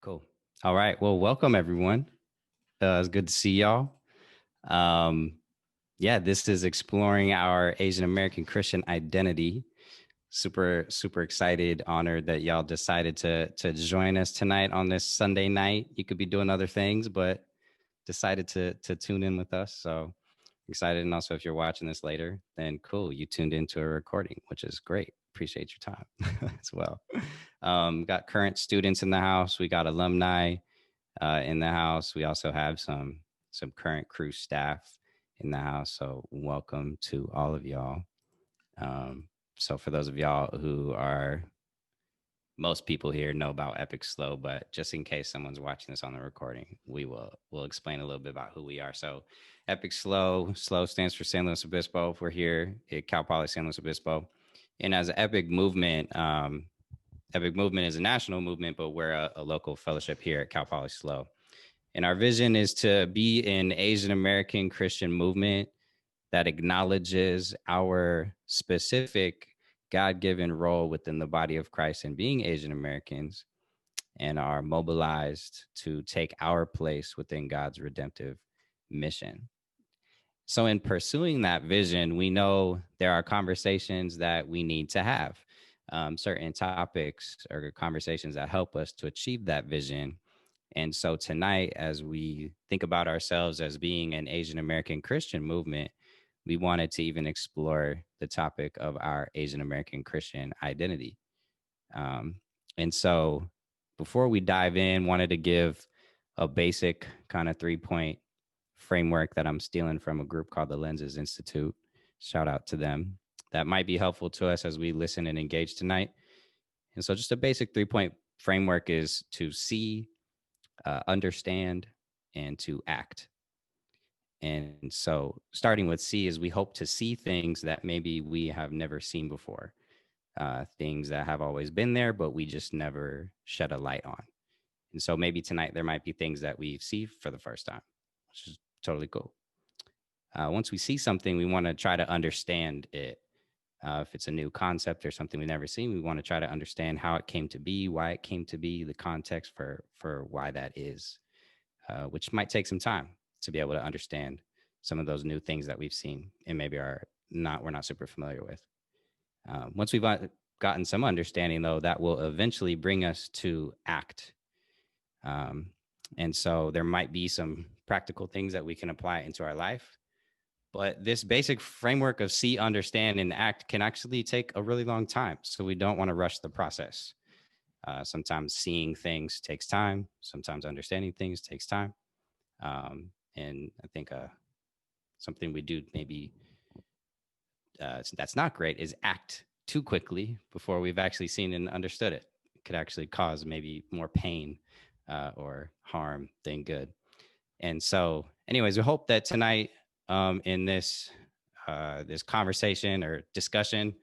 Cool. All right. Well, welcome everyone. It's good to see y'all. Um, yeah, this is exploring our Asian American Christian identity. Super excited, honored that y'all decided to join us tonight on this Sunday night. You could be doing other things, but decided to tune in with us. So excited. And also, if you're watching this later, then cool, you tuned into a recording, which is great. Appreciate your time as well. Got current students in the house. We got alumni in the house. We also have some current crew staff in the house. So welcome to all of y'all. So for those of y'all who are, most people here know about Epic Slow, but just in case someone's watching this on the recording, we'll explain a little bit about who we are. So Epic Slow stands for San Luis Obispo. We're here at Cal Poly San Luis Obispo, and as an Epic Movement, Epic Movement is a national movement, but we're a local fellowship here at Cal Poly Slow. And our vision is to be an Asian American Christian movement that acknowledges our specific God-given role within the body of Christ in being Asian Americans, and are mobilized to take our place within God's redemptive mission. So in pursuing that vision, we know there are conversations that we need to have, certain topics or conversations that help us to achieve that vision. And so tonight, as we think about ourselves as being an Asian American Christian movement, we wanted to even explore the topic of our Asian American Christian identity. Um, and so before we dive in, wanted to give a basic kind of 3-point framework that I'm stealing from a group called the Lenses Institute. Shout out to them. That might be helpful to us as we listen and engage tonight. And so just a basic 3-point framework is to see, understand, and to act. And so starting with C is we hope to see things that maybe we have never seen before, things that have always been there, but we just never shed a light on. And so maybe tonight there might be things that we see for the first time, which is totally cool. Once we see something, we want to try to understand it. If it's a new concept or something we've never seen, we want to try to understand how it came to be, why it came to be, the context for why that is, which might take some time to be able to understand some of those new things that we've seen and maybe we're not super familiar with. Once we've gotten some understanding, though, that will eventually bring us to act. And so there might be some practical things that we can apply into our life. But this basic framework of see, understand, and act can actually take a really long time. So we don't want to rush the process. Sometimes seeing things takes time. Sometimes understanding things takes time. And I think something we do maybe that's not great is act too quickly before we've actually seen and understood it. It could actually cause maybe more pain or harm than good. And so, anyways, we hope that tonight in this conversation or discussion,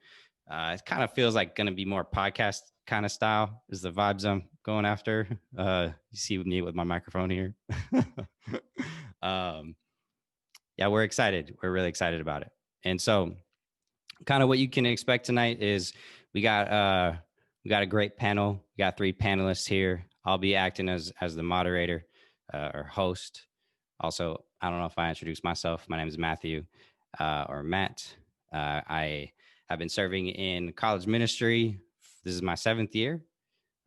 it kind of feels like going to be more podcast kind of style is the vibes I'm going after. You see me with my microphone here. Yeah, we're excited. We're really excited about it. And so kind of what you can expect tonight is we got a great panel. We got 3 panelists here. I'll be acting as the moderator or host. Also, I don't know if I introduced myself. My name is Matthew or Matt. I have been serving in college ministry. This is my 7th year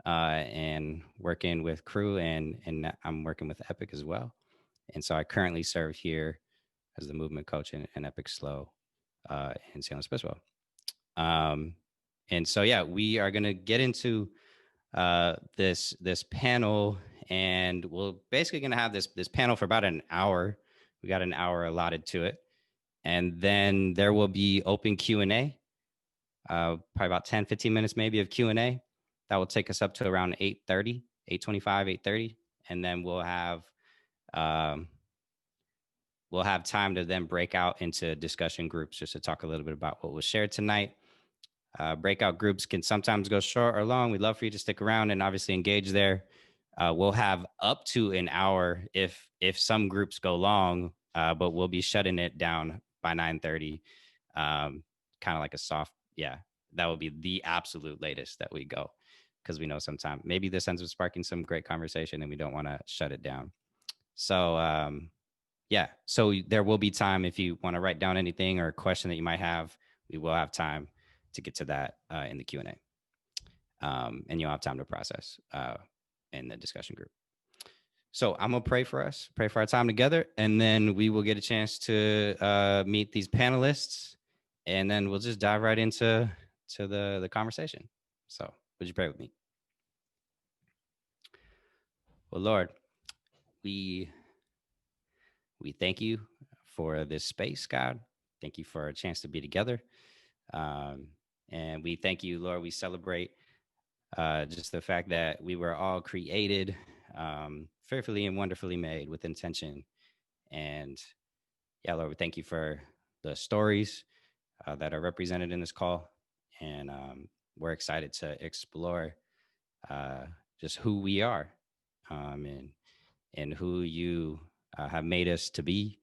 and working with crew and I'm working with Epic as well. And so I currently serve here as the movement coach in Epic Slow in San Luis Obispo. And so, yeah, we are going to get into this panel, and we're basically going to have this panel for about an hour. We got an hour allotted to it. And then there will be open Q&A, probably about 10, 15 minutes maybe of Q&A. That will take us up to around 8:30, 8:25, 8:30. And then we'll have time to then break out into discussion groups just to talk a little bit about what was shared tonight. Breakout groups can sometimes go short or long. We'd love for you to stick around and obviously engage there. We'll have up to an hour if some groups go long, but we'll be shutting it down by 9:30. Kind of like a soft, yeah, that would be the absolute latest that we go. because we know sometimes maybe this ends up sparking some great conversation and we don't want to shut it down. So yeah, so there will be time if you want to write down anything or a question that you might have. We will have time to get to that in the Q&A. And you'll have time to process in the discussion group. So I'm gonna pray for us, pray for our time together, and then we will get a chance to meet these panelists, and then we'll just dive right into the conversation. So would you pray with me? Well, Lord, we thank you for this space, God. Thank you for a chance to be together. And we thank you, Lord. We celebrate just the fact that we were all created fearfully and wonderfully made with intention. And yeah, Lord, we thank you for the stories that are represented in this call. And we're excited to explore just who we are and who you have made us to be,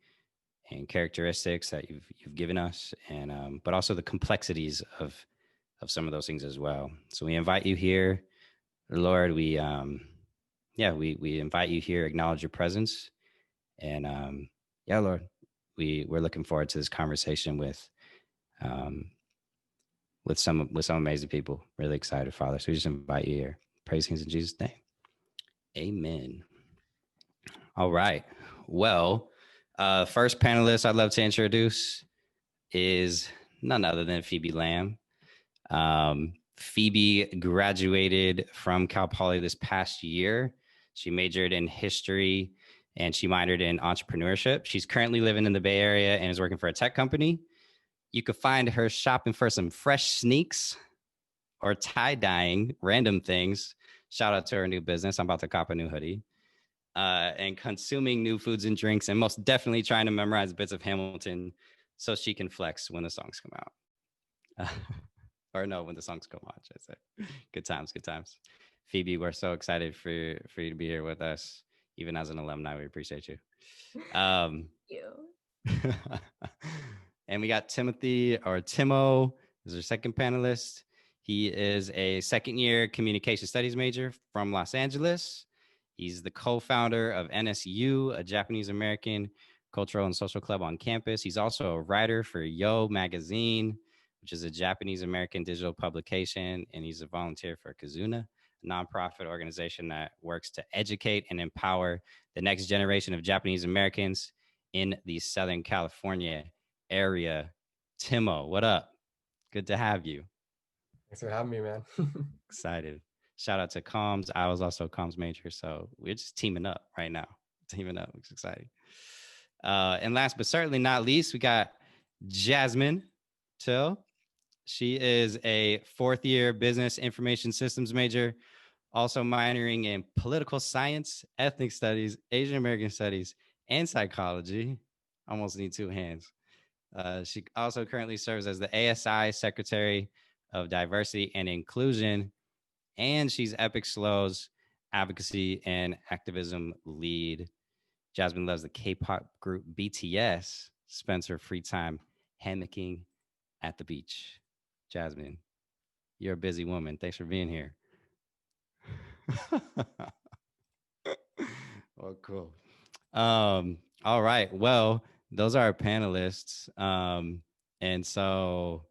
and characteristics that you've given us, and but also the complexities of some of those things as well. So we invite you here, Lord. We invite you here, acknowledge your presence, and yeah, Lord, we're looking forward to this conversation with some amazing people. Really excited, Father. So we just invite you here. Praise things in Jesus' name. Amen. All right. Well, first panelist I'd love to introduce is none other than Phoebe Lamb. Phoebe graduated from Cal Poly this past year. She majored in history and she minored in entrepreneurship. She's currently living in the Bay Area and is working for a tech company. You could find her shopping for some fresh sneaks or tie-dyeing random things. Shout out to her new business. I'm about to cop a new hoodie. And consuming new foods and drinks, and most definitely trying to memorize bits of Hamilton so she can flex when the songs come out. Or no, when the songs come on, I say. Good times, good times. Phoebe, we're so excited for you to be here with us. Even as an alumni, we appreciate you. Thank you. And we got Timothy, or Timo, is our second panelist. He is a second-year communication studies major from Los Angeles. He's the co-founder of NSU, a Japanese American cultural and social club on campus. He's also a writer for Yo magazine, which is a Japanese American digital publication, and he's a volunteer for Kazuna, a nonprofit organization that works to educate and empower the next generation of Japanese Americans in the Southern California area. Timo, what up? Good to have you. Thanks for having me, man. Excited. Shout out to comms. I was also a comms major, so we're just teaming up right now. Teaming up, which is exciting. And last but certainly not least, we got Jasmine Till. She is a fourth-year business information systems major, also minoring in political science, ethnic studies, Asian American studies, and psychology. Almost need two hands. She also currently serves as the ASI Secretary of Diversity and Inclusion, and she's Epic Slow's Advocacy and Activism lead. Jasmine loves the K-pop group BTS, spends her free time hammocking at the beach. Jasmine, you're a busy woman. Thanks for being here. Well, cool. All right. Well, those are our panelists. And so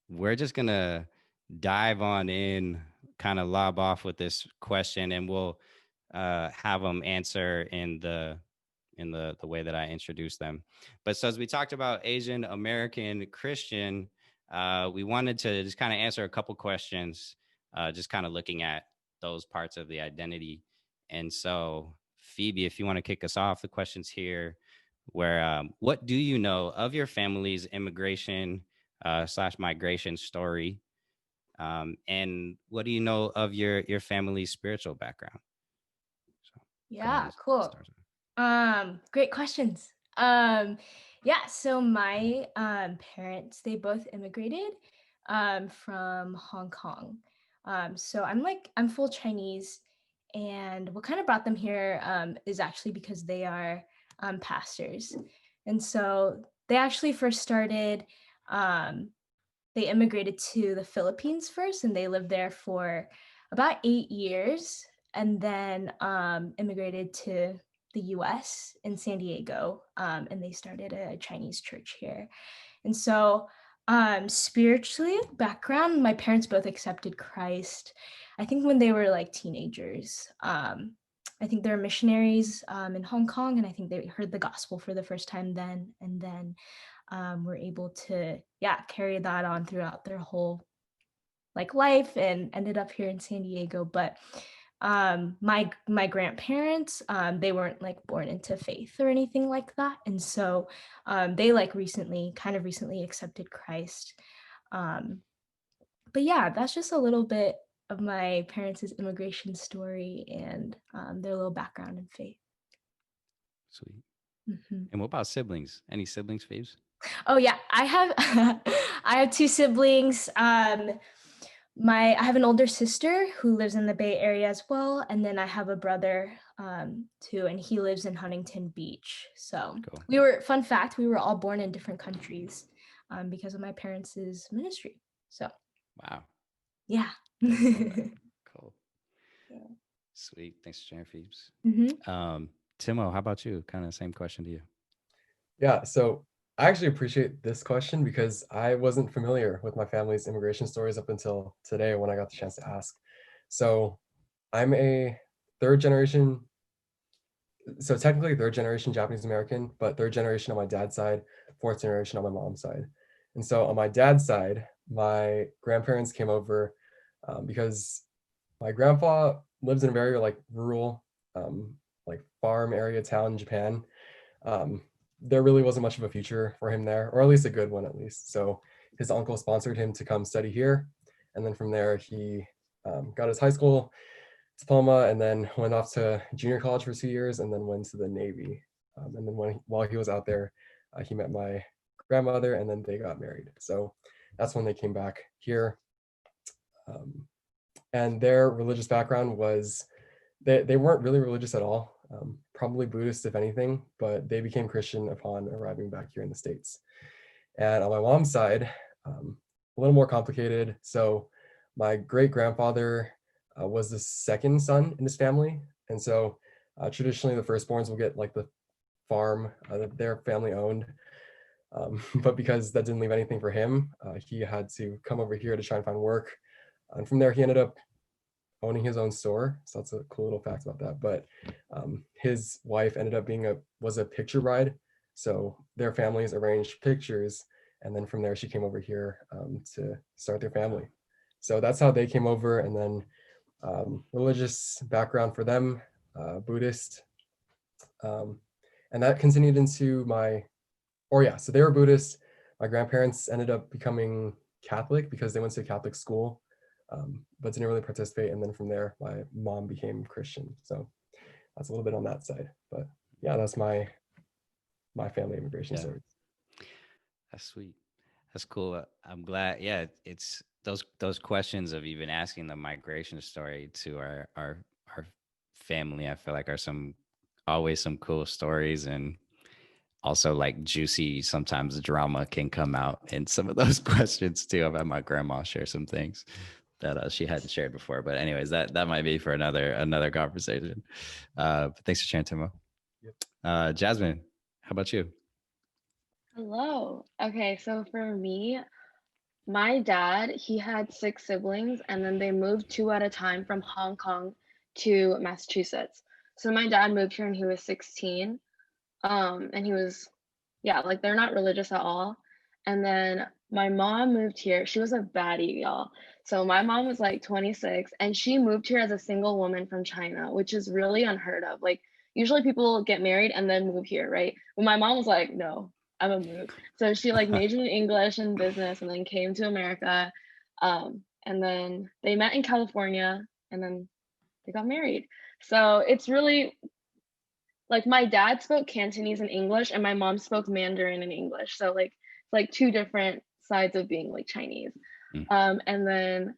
we're just gonna dive on in, kind of lob off with this question, and we'll have them answer in the way that I introduced them. But so as we talked about Asian American Christian, we wanted to just kind of answer a couple questions, just kind of looking at those parts of the identity. And so, Phoebe, if you want to kick us off, the questions here, where what do you know of your family's immigration / migration story, and what do you know of your family's spiritual background? So, yeah, cool. Great questions. Yeah, so my parents, they both immigrated from Hong Kong. So I'm full Chinese, and what kind of brought them here is actually because they are pastors. And so they actually first started they immigrated to the Philippines first, and they lived there for about 8 years, and then immigrated to the US in San Diego, and they started a Chinese church here. And so spiritually background, my parents both accepted Christ, I think when they were like teenagers. I think they're missionaries in Hong Kong, and I think they heard the gospel for the first time then, and then were able to carry that on throughout their whole like life, and ended up here in San Diego. But my grandparents, they weren't like born into faith or anything like that, and so they like recently accepted Christ. But yeah, that's just a little bit of my parents' immigration story and their little background in faith. Sweet. Mm-hmm. And what about siblings? Any siblings, Faves? Oh yeah, I have I have two siblings. I have an older sister who lives in the Bay Area as well, and then I have a brother too, and he lives in Huntington Beach. So cool. Fun fact, we were all born in different countries because of my parents' ministry. So wow. Yeah. Cool. Yeah. Sweet. Thanks for sharing, Phoebes. Mm-hmm. Timo, how about you? Kind of same question to you. Yeah, so I actually appreciate this question because I wasn't familiar with my family's immigration stories up until today when I got the chance to ask. So I'm a third generation, so technically third generation Japanese American, but third generation on my dad's side, fourth generation on my mom's side. And so on my dad's side, my grandparents came over because my grandpa lives in a very like rural, like farm area town in Japan. There really wasn't much of a future for him there, or at least a good one at least. So his uncle sponsored him to come study here. And then from there, he got his high school diploma and then went off to junior college for 2 years and then went to the Navy. And then while he was out there, he met my grandmother and then they got married. So that's when they came back here. And their religious background was, they weren't really religious at all, probably Buddhist if anything, but they became Christian upon arriving back here in the States. And on my mom's side, a little more complicated. So my great grandfather was the second son in his family. And so traditionally the firstborns will get like the farm that their family owned. But because that didn't leave anything for him, he had to come over here to try and find work. And from there, he ended up owning his own store. So that's a cool little fact about that. But his wife ended up was a picture bride. So their families arranged pictures. And then from there, she came over here to start their family. So that's how they came over. And then religious background for them, Buddhist. And that continued into so they were Buddhist. My grandparents ended up becoming Catholic because they went to a Catholic school. But didn't really participate. And then from there, my mom became Christian. So that's a little bit on that side. But yeah, that's my family immigration story. That's sweet. That's cool. I'm glad. Yeah, it's those questions of even asking the migration story to our family. I feel like are always some cool stories, and also like juicy. Sometimes drama can come out in some of those questions too. I've had my grandma share some things that she hadn't shared before. But anyways, that might be for another conversation. But thanks for sharing, Timo. Yep. Jasmine, how about you? Hello. Okay, so for me, my dad, he had 6 siblings, and then they moved 2 at a time from Hong Kong to Massachusetts. So my dad moved here when he was 16. And he was, like they're not religious at all. And then my mom moved here. She was a baddie, y'all. So my mom was like 26 and she moved here as a single woman from China, which is really unheard of. Like usually people get married and then move here, right? But my mom was like, no, I'm gonna move. So she like majored in English and business and then came to America. And then they met in California and then they got married. So it's really like my dad spoke Cantonese and English and my mom spoke Mandarin and English. So like two different sides of being like Chinese. And then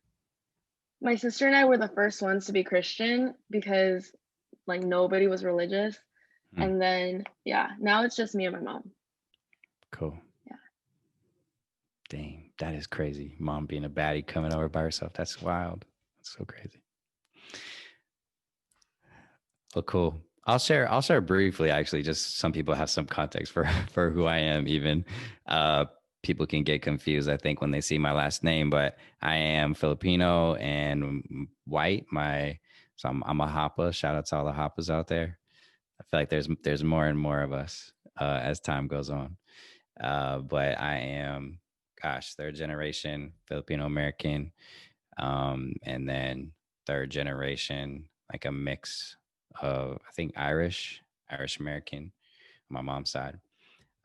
my sister and I were the first ones to be Christian because like nobody was religious. And then now it's just me and my mom. Cool. Yeah. Dang, that is crazy. Mom being a baddie coming over by herself. That's wild. That's so crazy. Well, cool. I'll share briefly, actually. Just some people have some context for for who I am. Even people can get confused, I think, when they see my last name. But I am Filipino and white. I'm a Hapa. Shout out to all the Hapas out there. I feel like there's more and more of us as time goes on. But I am, gosh, third generation Filipino American, and then third generation, like a mix of, I think, Irish American on my mom's side.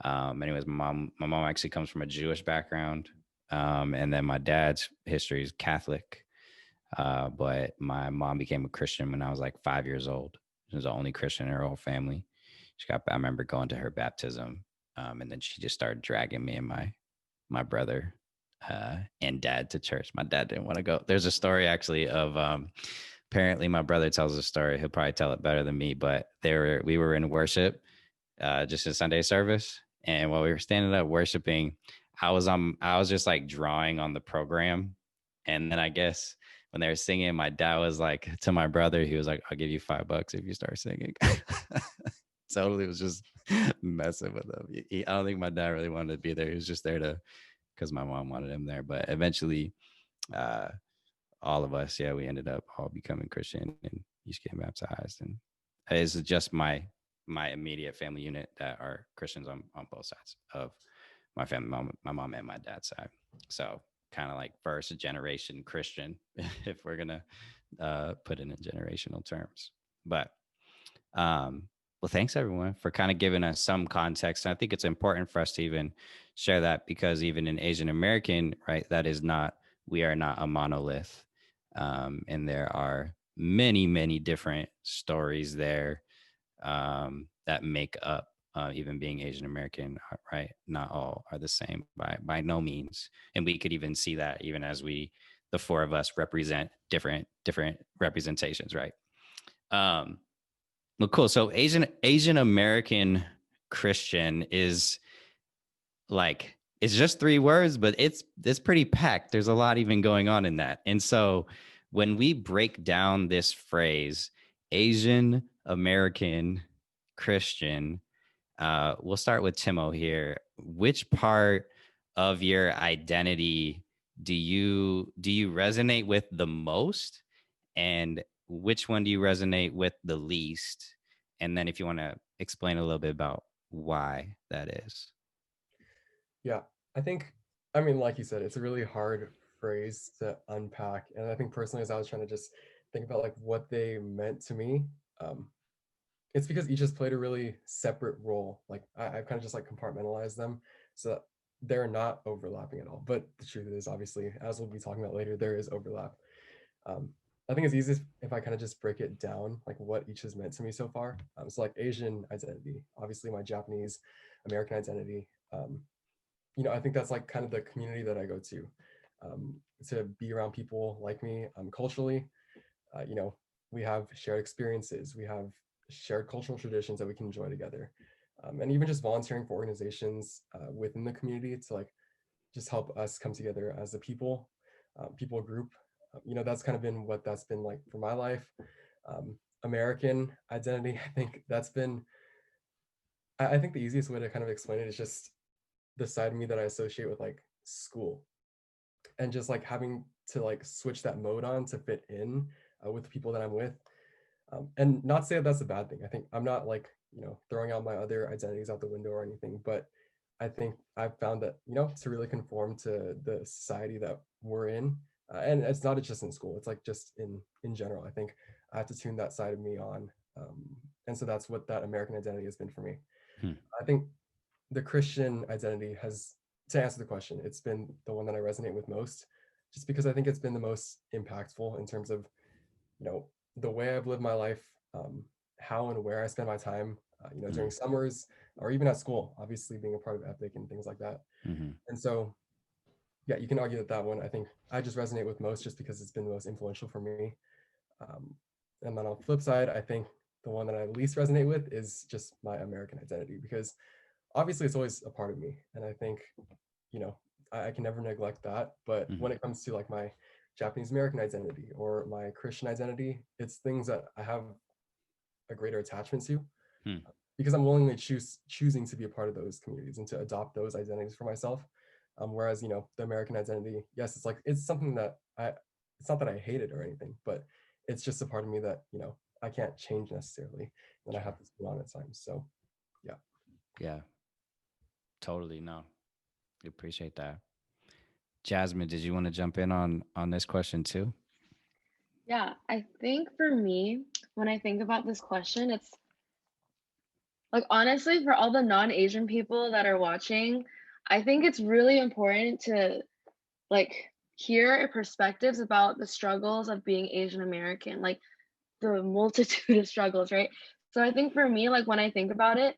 Anyways, my mom actually comes from a Jewish background, and then my dad's history is Catholic. But my mom became a Christian when I was like 5 years old. She was the only Christian in her whole family. I remember going to her baptism, and then she just started dragging me and my brother and dad to church. My dad didn't want to go. There's a story actually of apparently my brother tells a story. He'll probably tell it better than me, but we were in worship, just in Sunday service, and while we were standing up worshiping, I was just like drawing on the program, and then I guess when they were singing, my dad was like to my brother, he was like, "I'll give you $5 if you start singing." Totally was just messing with him. I don't think my dad really wanted to be there. He was just there to because my mom wanted him there. But eventually, uh, all of us, yeah, we ended up all becoming Christian and each getting baptized. And it's just my immediate family unit that are Christians on both sides of my family, my mom and my dad's side. So kind of like first generation Christian, if we're gonna put it in generational terms. But well, thanks everyone for kind of giving us some context. And I think it's important for us to even share that because even in Asian American, right, we are not a monolith. And there are many, many different stories there that make up even being Asian American, right? Not all are the same by no means. And we could even see that even as the four of us represent different representations, right? Well, cool. So Asian American Christian is like it's just 3 words, but it's pretty packed. There's a lot even going on in that. And so when we break down this phrase, Asian American Christian, we'll start with Timo here. Which part of your identity do you resonate with the most, and which one do you resonate with the least? And then if you want to explain a little bit about why that is. Yeah, I think, I mean, like you said, it's a really hard phrase to unpack. And I think personally, as I was trying to just think about like what they meant to me, um, it's because each has played a really separate role. Like I've kind of just like compartmentalized them so that they're not overlapping at all. But the truth is, obviously, as we'll be talking about later, there is overlap. Um, I think it's easiest if I kind of just break it down, like what each has meant to me so far. So like Asian identity, obviously my Japanese American identity. I think that's like kind of the community that I go to be around people like me culturally. Uh, you know, we have shared experiences, we have shared cultural traditions that we can enjoy together. And even just volunteering for organizations within the community to like just help us come together as a people group. That's kind of been what that's been like for my life. American identity, I think I think the easiest way to kind of explain it is just the side of me that I associate with like school and just like having to like switch that mode on to fit in with the people that I'm with. And not say that that's a bad thing. I think I'm not like, throwing out my other identities out the window or anything, but I think I've found that, to really conform to the society that we're in, and it's not just in school, it's like just in general. I think I have to tune that side of me on. And so that's what that American identity has been for me. Hmm. I think the Christian identity has, to answer the question, it's been the one that I resonate with most, just because I think it's been the most impactful in terms of, the way I've lived my life, how and where I spend my time, during summers or even at school, obviously being a part of Epic and things like that. Mm-hmm. And so, yeah, you can argue that one, I think I just resonate with most just because it's been the most influential for me. Um, and then on the flip side, I think the one that I least resonate with is just my American identity, because obviously it's always a part of me. And I think, you know, I can never neglect that. But Mm-hmm. when it comes to like my Japanese American identity or my Christian identity. It's things that I have a greater attachment to because I'm willingly choosing to be a part of those communities and to adopt those identities for myself. Whereas, the American identity, yes, it's something that it's not that I hate it or anything, but it's just a part of me that, I can't change necessarily, and I have to spin on at times. So, yeah. Yeah, totally. No, I appreciate that. Jasmine, did you want to jump in on this question too? Yeah, I think for me, when I think about this question, it's like, honestly, for all the non-Asian people that are watching, I think it's really important to like hear perspectives about the struggles of being Asian American, like the multitude of struggles, right? So I think for me, like when I think about it,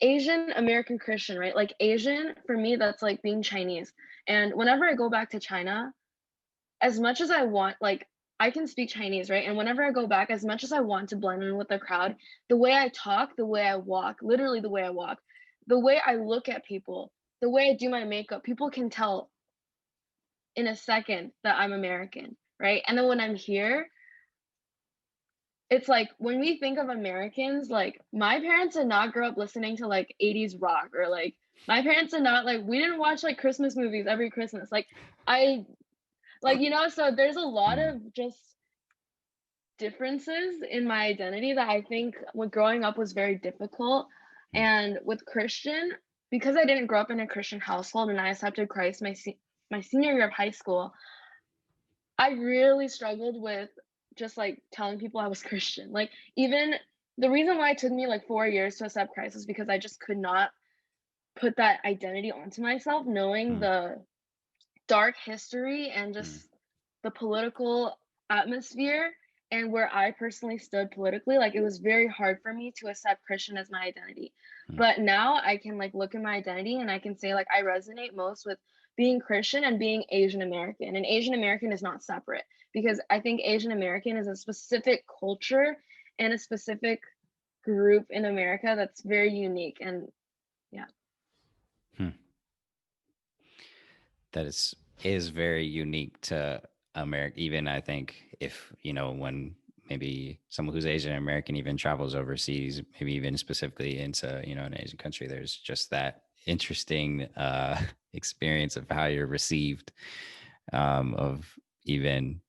Asian American Christian, right? Like Asian, for me, that's like being Chinese. And whenever I go back to China, as much as I want, like I can speak Chinese, right? And whenever I go back, as much as I want to blend in with the crowd, the way I talk, the way I walk, literally the way I walk, the way I look at people, the way I do my makeup, people can tell in a second that I'm American, right? And then when I'm here, it's like when we think of Americans, like my parents did not grow up listening to like 80s rock, or like my parents did not, like, we didn't watch like Christmas movies every Christmas. Like so there's a lot of just differences in my identity that I think when growing up was very difficult. And with Christian, because I didn't grow up in a Christian household and I accepted Christ my senior year of high school, I really struggled with just like telling people I was Christian. Like, even the reason why it took me like 4 years to accept Christ is because I just could not put that identity onto myself, knowing the dark history and just the political atmosphere and where I personally stood politically. Like, it was very hard for me to accept Christian as my identity. But now I can like look at my identity and I can say like I resonate most with being Christian and being Asian American. And Asian American is not separate, because I think Asian American is a specific culture and a specific group in America that's very unique. And yeah. That is very unique to America. Even I think if, when maybe someone who's Asian American even travels overseas, maybe even specifically into, an Asian country, there's just that interesting experience of how you're received, of even,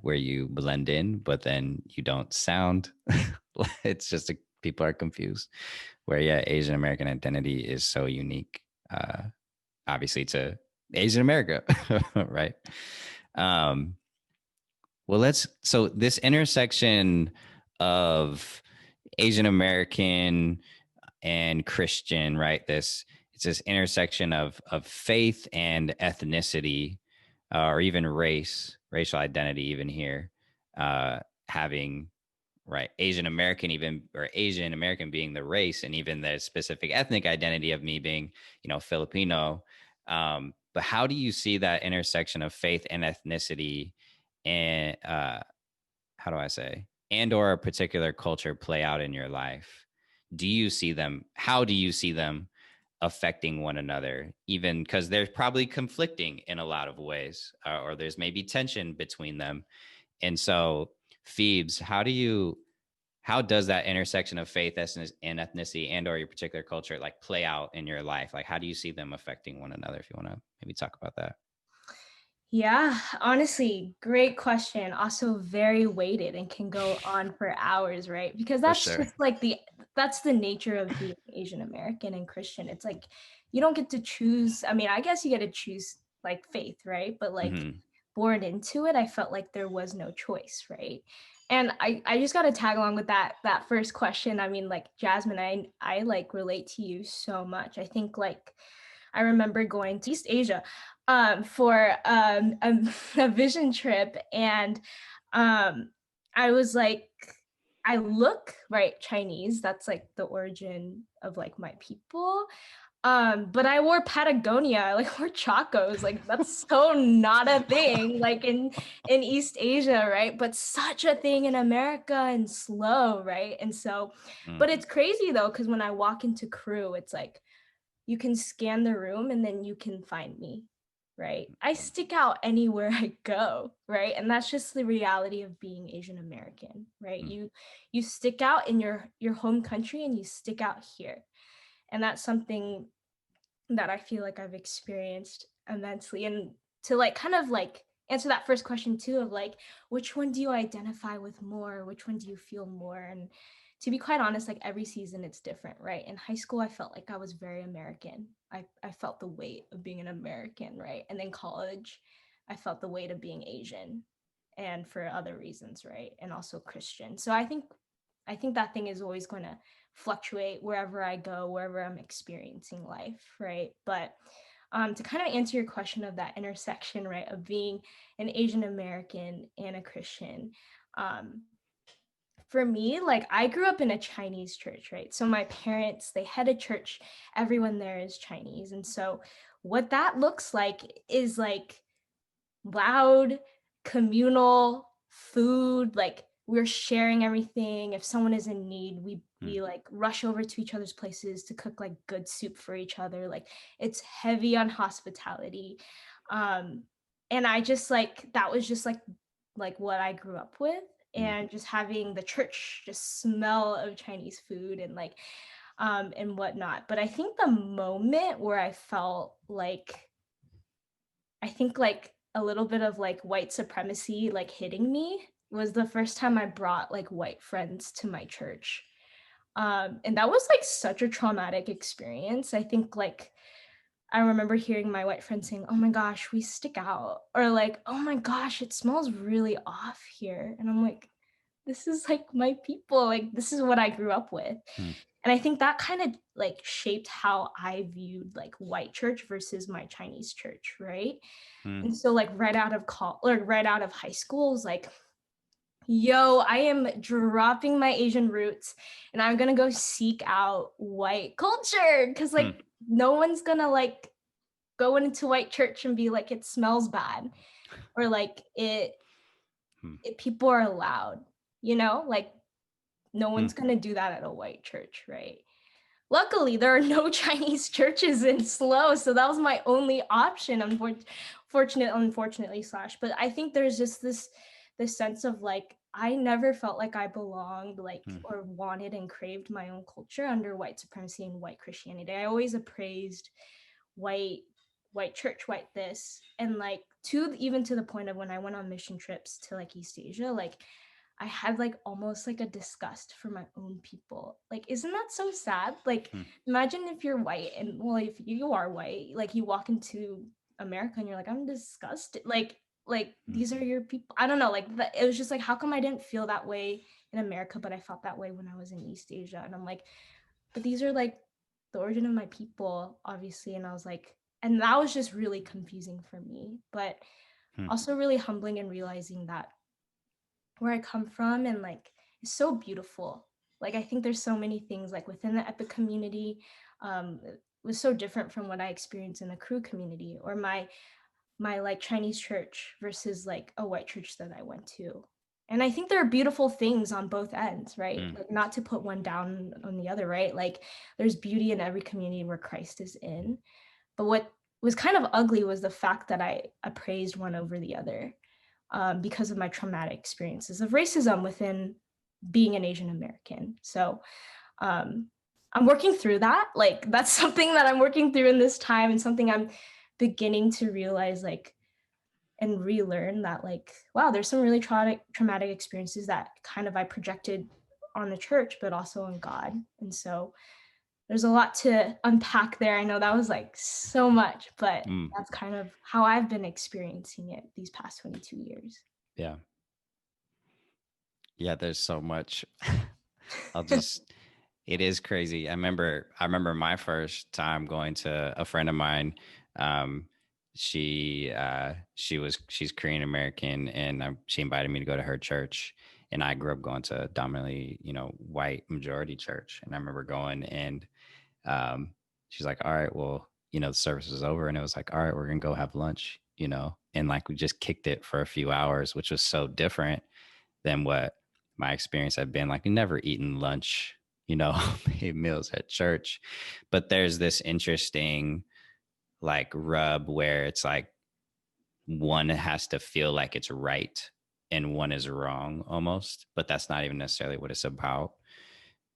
where you blend in, but then you don't sound. It's just people are confused. Where, Asian American identity is so unique, obviously, to Asian America, right? So this intersection of Asian American and Christian, right? It's this intersection of faith and ethnicity, or even racial identity, even here, having, right, Asian American, or Asian American being the race, and even the specific ethnic identity of me being, Filipino. But how do you see that intersection of faith and ethnicity, and how do I say, and or a particular culture play out in your life? How do you see them affecting one another? Even because they're probably conflicting in a lot of ways, or there's maybe tension between them. And so, Phoebes, how does that intersection of faith and ethnicity and or your particular culture like play out in your life? Like, how do you see them affecting one another? If you want to maybe talk about that. Yeah, honestly, great question. Also very weighted and can go on for hours, right? Because that's just like that's the nature of being Asian American and Christian. It's like you don't get to choose. I mean, I guess you get to choose like faith, right? But like born into it, I felt like there was no choice, right? And I just got to tag along with that first question. I mean, like Jasmine, I like relate to you so much. I think like I remember going to East Asia for a vision trip, and I was like, I look right Chinese. That's like the origin of like my people. But I wore Patagonia, I like wore Chacos, like that's so not a thing like in East Asia, right? But such a thing in America, and slow, right? And so, but it's crazy though, because when I walk into crew, it's like you can scan the room and then you can find me, right? I stick out anywhere I go, right? And that's just the reality of being Asian American, right? You stick out in your home country and you stick out here. And that's something that I feel like I've experienced immensely. And to like kind of like answer that first question too, of like, which one do you identify with more? Which one do you feel more? And to be quite honest, like every season it's different, right? In high school, I felt like I was very American. I felt the weight of being an American, right? And then college, I felt the weight of being Asian, and for other reasons, right? And also Christian. So I think that thing is always going to fluctuate wherever I go, wherever I'm experiencing life, right? But to kind of answer your question of that intersection, right, of being an Asian American and a Christian, for me, like I grew up in a Chinese church, right? So my parents, they had a church, everyone there is Chinese. And so what that looks like is like loud, communal food, like we're sharing everything. If someone is in need, we like rush over to each other's places to cook like good soup for each other. Like it's heavy on hospitality. And I just like that was just like what I grew up with. And just having the church just smell of Chinese food and like and whatnot. But I think the moment where I felt like I think like a little bit of like white supremacy like hitting me was the first time I brought like white friends to my church. And that was like such a traumatic experience. I think like I remember hearing my white friends saying, "Oh my gosh, we stick out," or like, "Oh my gosh, it smells really off here." And I'm like, this is like my people, like this is what I grew up with. And I think that kind of like shaped how I viewed like white church versus my Chinese church, right? And so like right out of college or right out of high school, was like, yo, I am dropping my Asian roots and I'm gonna go seek out white culture because like no one's gonna like go into white church and be like it smells bad or like it people are loud, you know, like no one's gonna do that at a white church, right? Luckily, there are no Chinese churches in SLO, so that was my only option. Unfortunately, slash. But I think there's just this sense of like I never felt like I belonged, like or wanted and craved my own culture under white supremacy and white Christianity. I always appraised white church, white this, and like even to the point of when I went on mission trips to like East Asia, like I had like almost like a disgust for my own people. Like, isn't that so sad? Like, imagine if you're white and well, if you are white, like you walk into America and you're like, I'm disgusted. Like these are your people. I don't know. Like it was just like, how come I didn't feel that way in America, but I felt that way when I was in East Asia? And I'm like, but these are like the origin of my people, obviously. And I was like, and that was just really confusing for me, but also really humbling and realizing that where I come from and like it's so beautiful. Like I think there's so many things like within the Epic community it was so different from what I experienced in the crew community or my like Chinese church versus like a white church that I went to. And I think there are beautiful things on both ends, right? Like not to put one down on the other, right? Like there's beauty in every community where Christ is in. But what was kind of ugly was the fact that I appraised one over the other. Because of my traumatic experiences of racism within being an Asian American. So I'm working through that. Like that's something that I'm working through in this time and something I'm beginning to realize like and relearn that like, wow, there's some really traumatic experiences that kind of I projected on the church, but also on God. And so there's a lot to unpack there. I know that was like so much, but that's kind of how I've been experiencing it these past 22 years. Yeah. Yeah, there's so much. It is crazy. I remember my first time going to a friend of mine. She's Korean American and she invited me to go to her church. And I grew up going to a dominantly, white majority church. And I remember going and she's like, all right, well, the service was over and it was like, all right, we're going to go have lunch, and like we just kicked it for a few hours, which was so different than what my experience had been. Like, we never eaten lunch, paid meals at church. But there's this interesting like rub where it's like one has to feel like it's right and one is wrong almost, but that's not even necessarily what it's about.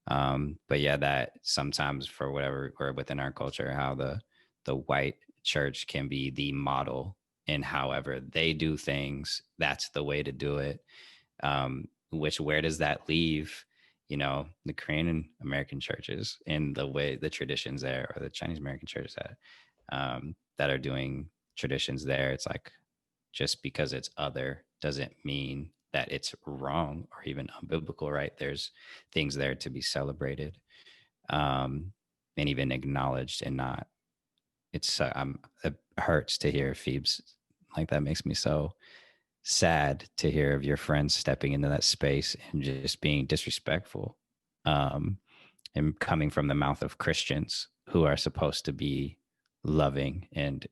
But yeah, that sometimes for whatever, or within our culture, how the white church can be the model, and however they do things, that's the way to do it. Which, where does that leave, the Korean American churches and the way the traditions there, or the Chinese American churches that are doing traditions there? It's like, just because it's other doesn't mean that it's wrong or even unbiblical, right? There's things there to be celebrated, and even acknowledged, and not. It hurts to hear Phoebe's, like, that makes me so sad to hear of your friends stepping into that space and just being disrespectful, and coming from the mouth of Christians who are supposed to be loving and,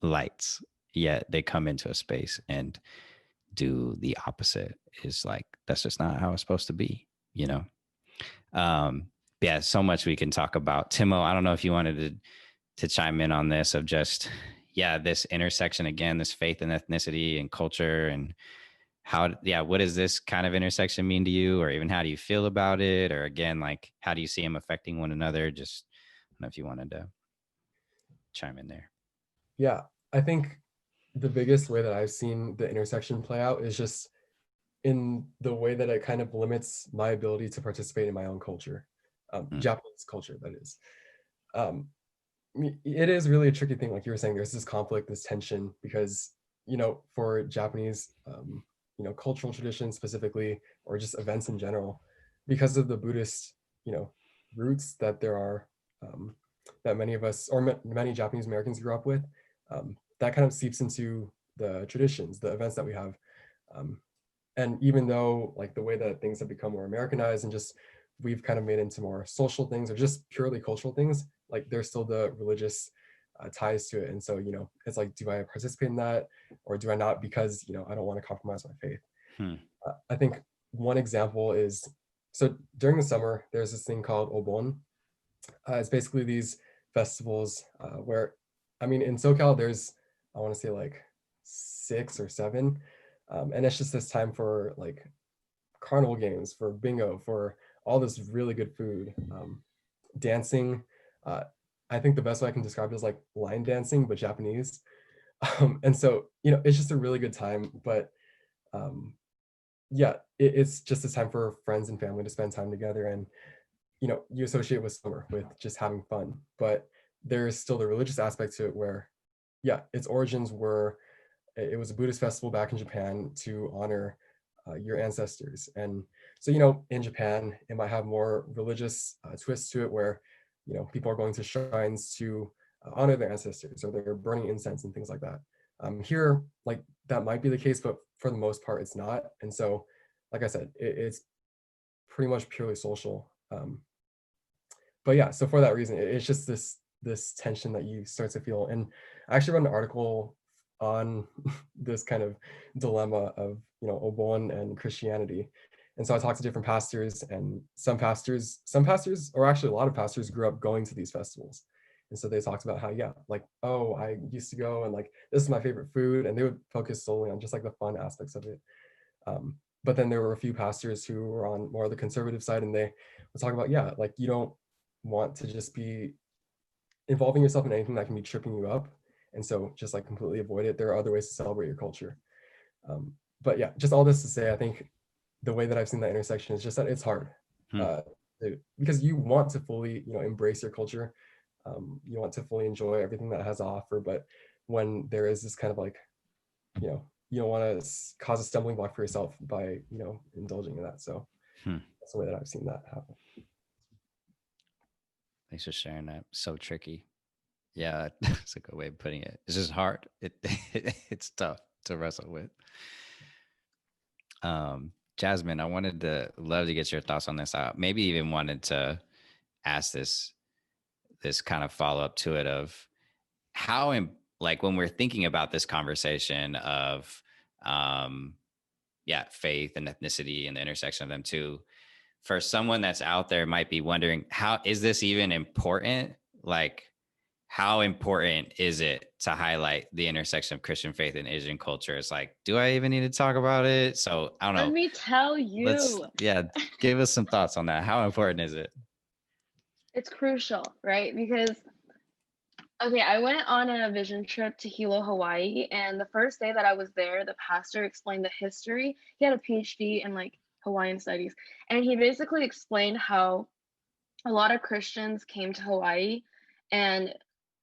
lights, yet they come into a space and do the opposite. Is like, that's just not how it's supposed to be, yeah, so much we can talk about. Timo, I don't know if you wanted to chime in on this, of just, yeah, this intersection again, this faith and ethnicity and culture, and what does this kind of intersection mean to you, or even how do you feel about it, or again, like, how do you see them affecting one another? Just, I don't know if you wanted to chime in there. Yeah, I think the biggest way that I've seen the intersection play out is just in the way that it kind of limits my ability to participate in my own culture, Japanese culture, that is. It is really a tricky thing. Like you were saying, there's this conflict, this tension, because, for Japanese, cultural traditions specifically, or just events in general, because of the Buddhist, roots that there are, that many of us, or many Japanese Americans grew up with, that kind of seeps into the traditions, the events that we have. And even though, like, the way that things have become more Americanized and just we've kind of made into more social things or just purely cultural things, like, there's still the religious ties to it. And so, it's like, do I participate in that or do I not? Because, I don't want to compromise my faith. I think one example is, so during the summer, there's this thing called Obon. It's basically these festivals where, I mean, in SoCal, there's, I want to say, like 6 or 7. And it's just this time for, like, carnival games, for bingo, for all this really good food, dancing. I think the best way I can describe it is like line dancing, but Japanese. And so, it's just a really good time. But yeah, it's just a time for friends and family to spend time together. And, you associate with summer with just having fun. But there's still the religious aspect to it where, yeah, its origins were, it was a Buddhist festival back in Japan to honor your ancestors. And so, in Japan, it might have more religious twists to it where, people are going to shrines to honor their ancestors, or they're burning incense and things like that. Here, like, that might be the case, but for the most part, it's not. And so, like I said, it's pretty much purely social. But yeah, so for that reason, it's just this tension that you start to feel. And I actually read an article on this kind of dilemma of, Obon and Christianity. And so I talked to different pastors, and some pastors, or actually a lot of pastors, grew up going to these festivals. And so they talked about how, yeah, like, oh, I used to go, and like, this is my favorite food. And they would focus solely on just like the fun aspects of it. But then there were a few pastors who were on more of the conservative side, and they would talk about, yeah, like, you don't want to just be involving yourself in anything that can be tripping you up. And so just like completely avoid it. There are other ways to celebrate your culture. But yeah, just all this to say, I think the way that I've seen that intersection is just that it's hard because you want to fully, embrace your culture. You want to fully enjoy everything that it has to offer. But when there is this kind of like, you don't want to cause a stumbling block for yourself by, indulging in that. So that's the way that I've seen that happen. Thanks for sharing that. So tricky. Yeah, that's a good way of putting it. It's just hard. It's tough to wrestle with. Jasmine, I love to get your thoughts on this. I maybe even wanted to ask this kind of follow up to it of how, like, when we're thinking about this conversation of, faith and ethnicity and the intersection of them too, for someone that's out there might be wondering, how is this even important? Like, how important is it to highlight the intersection of Christian faith and Asian culture? It's like, do I even need to talk about it? So I don't know. Let me tell you. Give us some thoughts on that. How important is it? It's crucial, right? Because, okay, I went on a vision trip to Hilo, Hawaii, and the first day that I was there, the pastor explained the history. He had a PhD in like Hawaiian studies, and he basically explained how a lot of Christians came to Hawaii and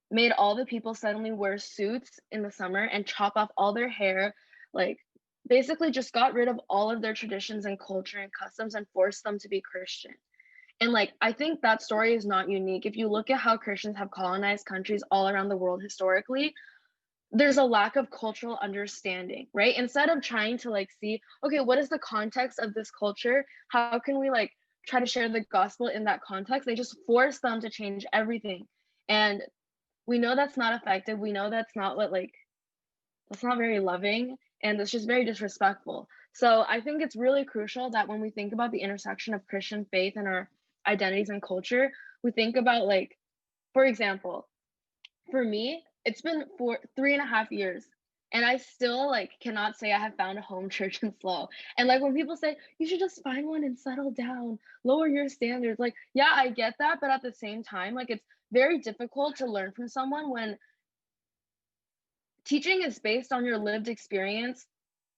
made all the people suddenly wear suits in the summer and chop off all their hair, like basically just got rid of all of their traditions and culture and customs and forced them to be Christian. And like, I think that story is not unique. If you look at how Christians have colonized countries all around the world historically, there's a lack of cultural understanding, right? Instead of trying to like see, okay, what is the context of this culture? How can we like try to share the gospel in that context? They just force them to change everything. And we know that's not effective. We know that's not what like, that's not very loving, and it's just very disrespectful. So I think it's really crucial that when we think about the intersection of Christian faith and our identities and culture, we think about like, for example, for me, it's been for 3.5 years and I still like cannot say I have found a home church in Slow. And like when people say you should just find one and settle down, lower your standards, like yeah, I get that, but at the same time, like it's very difficult to learn from someone when teaching is based on your lived experience,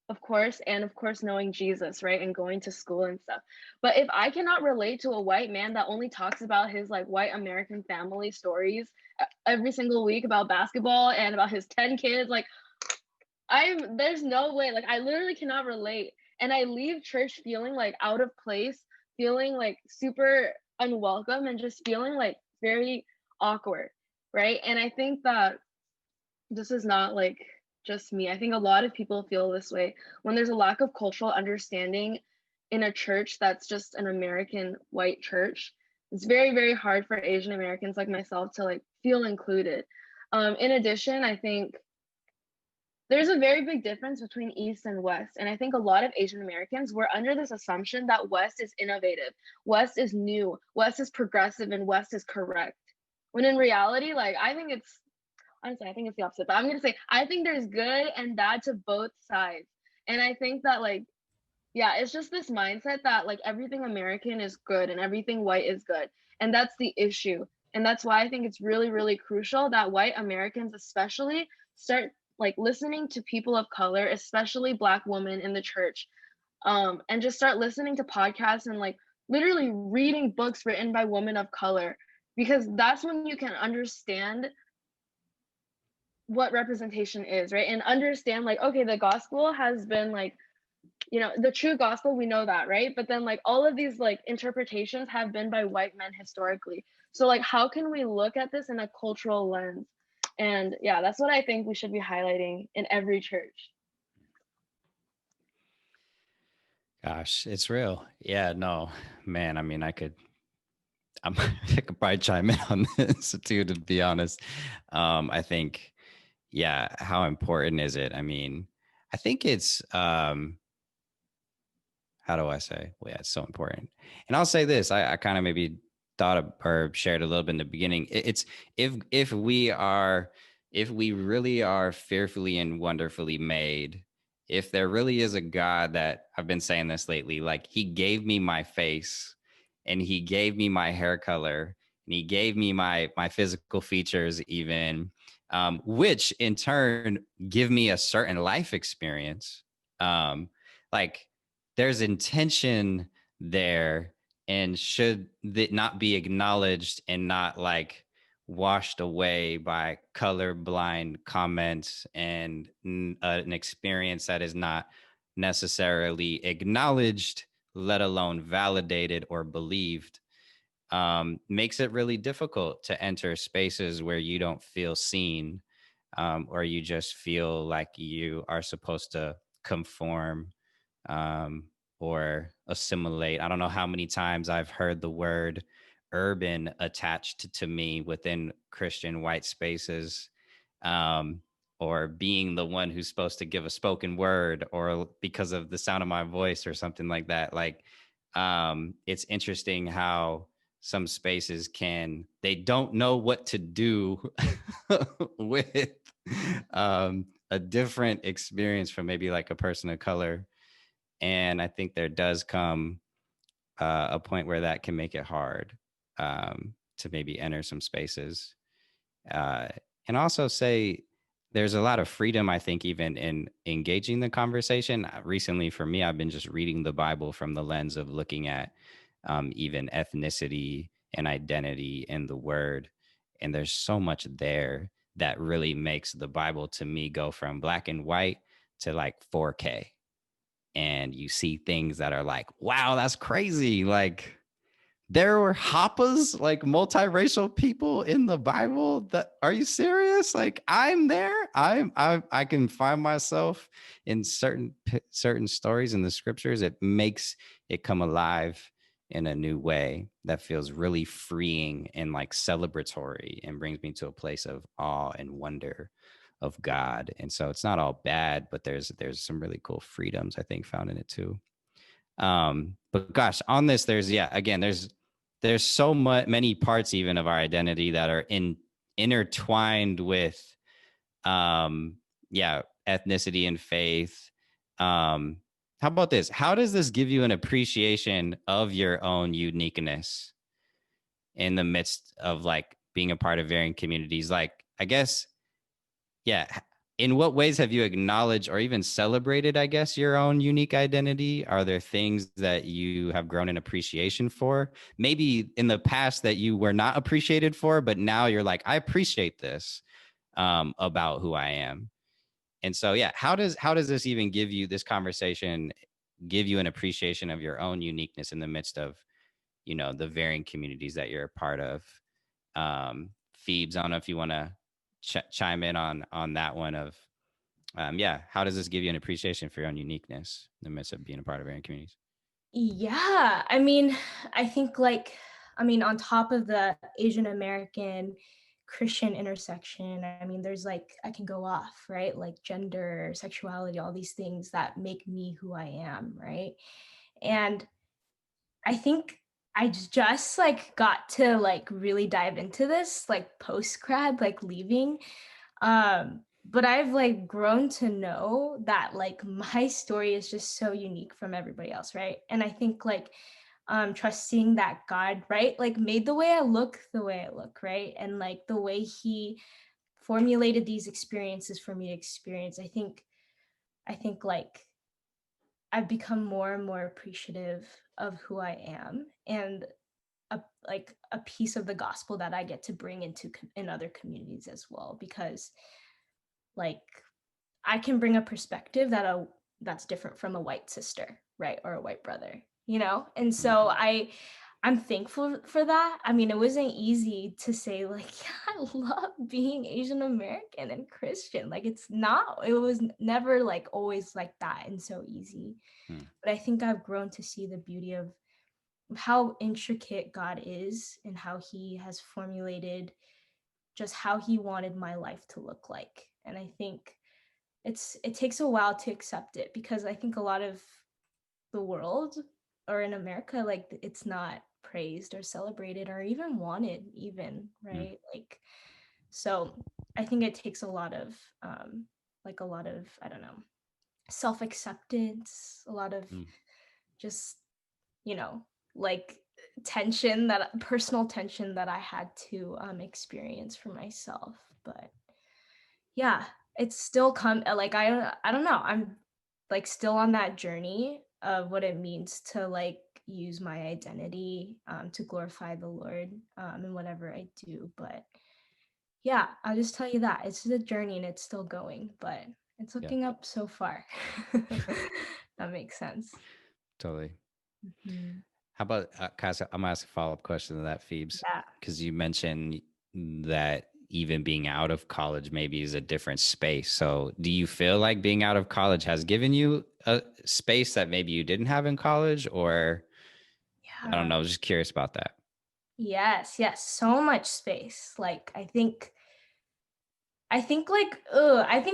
of course, and of course knowing Jesus, right, and going to school and stuff. But if I cannot relate to a white man that only talks about his like white American family stories every single week about basketball and about his 10 kids, like there's no way, like I literally cannot relate. And I leave church feeling like out of place, feeling like super unwelcome and just feeling like very awkward, right? And I think that this is not like just me. I think a lot of people feel this way when there's a lack of cultural understanding in a church that's just an American white church. It's very, very hard for Asian Americans like myself to like feel included. In addition, I think there's a very big difference between East and West. And I think a lot of Asian Americans were under this assumption that West is innovative, West is new, West is progressive, and West is correct. When in reality, like I think it's honestly, I think it's the opposite, but I'm gonna say I think there's good and bad to both sides. And I think that like, yeah, it's just this mindset that like everything American is good and everything white is good. And that's the issue. And that's why I think it's really, really crucial that white Americans especially start like listening to people of color, especially Black women in the church, and just start listening to podcasts and like literally reading books written by women of color, because that's when you can understand what representation is, right? And understand like, okay, the gospel has been like, you know, the true gospel, we know that, right? But then like all of these like interpretations have been by white men historically. So like how can we look at this in a cultural lens? And yeah, that's what I think we should be highlighting in every church. Gosh, it's real. Yeah, no, man. I mean, I could probably chime in on this too, to be honest. I think, yeah, how important is it? I mean, I think it's how do I say? Well, yeah, it's so important. And I'll say this: I kind of maybe thought of, or shared a little bit in the beginning. It's if we really are fearfully and wonderfully made, if there really is a God that, I've been saying this lately, like he gave me my face and he gave me my hair color and he gave me my physical features even, which in turn give me a certain life experience. Like there's intention there, and should that not be acknowledged and not like washed away by colorblind comments and an experience that is not necessarily acknowledged, let alone validated or believed, makes it really difficult to enter spaces where you don't feel seen, or you just feel like you are supposed to conform, or assimilate. I don't know how many times I've heard the word urban attached to me within Christian white spaces, or being the one who's supposed to give a spoken word, or because of the sound of my voice or something like that. Like, it's interesting how some spaces they don't know what to do with a different experience from maybe like a person of color. And I think there does come a point where that can make it hard to maybe enter some spaces. And also say there's a lot of freedom, I think, even in engaging the conversation. Recently, for me, I've been just reading the Bible from the lens of looking at even ethnicity and identity in the word. And there's so much there that really makes the Bible to me go from black and white to like 4K. And you see things that are like, wow, that's crazy. Like, there were Hoppas, like multiracial people in the Bible. That, are you serious? Like, I'm there. I can find myself in certain stories in the scriptures. It makes it come alive in a new way that feels really freeing and like celebratory, and brings me to a place of awe and wonder of God. And so it's not all bad, but there's some really cool freedoms, I think, found in it too. But gosh, on this, there's so many parts even of our identity that are intertwined with ethnicity and faith. How about this? How does this give you an appreciation of your own uniqueness in the midst of like being a part of varying communities? Like, I guess, in what ways have you acknowledged or even celebrated, I guess, your own unique identity? Are there things that you have grown in appreciation for? Maybe in the past that you were not appreciated for, but now you're like, I appreciate this about who I am. And so, how does this even this conversation give you an appreciation of your own uniqueness in the midst of, the varying communities that you're a part of? Phoebes, I don't know if you want to chime in on that one of, how does this give you an appreciation for your own uniqueness in the midst of being a part of varying communities? Yeah, I mean, I think on top of the Asian American Christian intersection, I mean, there's like, I can go off, right? Like gender, sexuality, all these things that make me who I am, right? And I think I just like got to like really dive into this like post grad, like leaving. But I've like grown to know that like my story is just so unique from everybody else, right? And I think like trusting that God, right, like made the way I look, right? And like the way he formulated these experiences for me to experience. I think like I've become more and more appreciative of who I am, and a piece of the gospel that I get to bring in other communities as well, because like I can bring a perspective that's different from a white sister, right, or a white brother, and so I'm thankful for that. I mean, it wasn't easy to say like, yeah, I love being Asian American and Christian. Like, it was never like always like that and so easy. But I think I've grown to see the beauty of how intricate God is and how he has formulated just how he wanted my life to look like. And I think it takes a while to accept it, because I think a lot of the world, or in America, like it's not praised or celebrated or even wanted even, right? Like, so I think it takes a lot of I don't know, self-acceptance, a lot of just, like personal tension that I had to experience for myself. But yeah, it's still like I don't know, I'm like still on that journey of what it means to like use my identity to glorify the Lord in whatever I do. But yeah, I'll just tell you that it's a journey and it's still going, but it's looking up so far. That makes sense. Totally. Mhm. How about, Kaz, I'm gonna ask a follow-up question to that, Phoebes, because you mentioned that even being out of college maybe is a different space. So do you feel like being out of college has given you a space that maybe you didn't have in college? Or I don't know, I was just curious about that. Yes, so much space. Like I think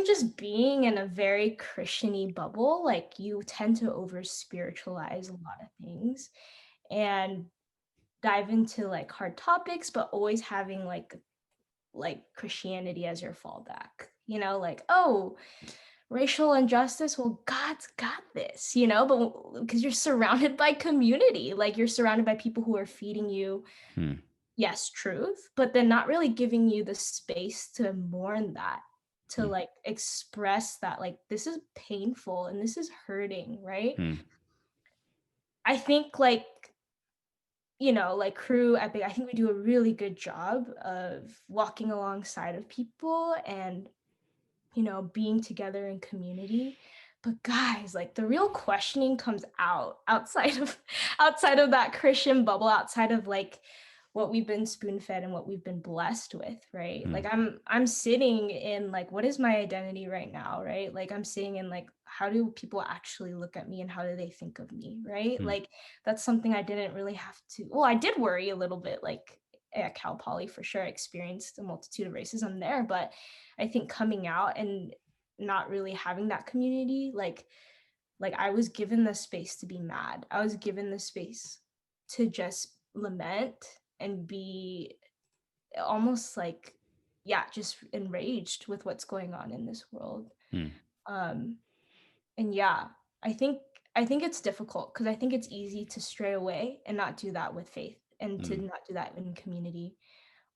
just being in a very Christian-y bubble, like you tend to over spiritualize a lot of things. And dive into like hard topics, but always having like Christianity as your fallback, you know, like, oh, racial injustice, well, God's got this, you know, but because you're surrounded by community, like you're surrounded by people who are feeding you, yes, truth, but then not really giving you the space to mourn that, to like express that, like, this is painful and this is hurting, right? I think like, you know, like Crew Epic, I think we do a really good job of walking alongside of people and, you know, being together in community. But guys, like the real questioning comes outside of that Christian bubble, outside of like what we've been spoon-fed and what we've been blessed with, right? Like I'm sitting in like, what is my identity right now, right? Like I'm sitting in like, how do people actually look at me and how do they think of me, right? Like that's something I didn't really have to, well, I did worry a little bit, like at Cal Poly for sure, I experienced a multitude of racism there, but I think coming out and not really having that community, like I was given the space to be mad. I was given the space to just lament and be almost like, yeah, just enraged with what's going on in this world. And yeah, I think it's difficult because I think it's easy to stray away and not do that with faith and to not do that in community.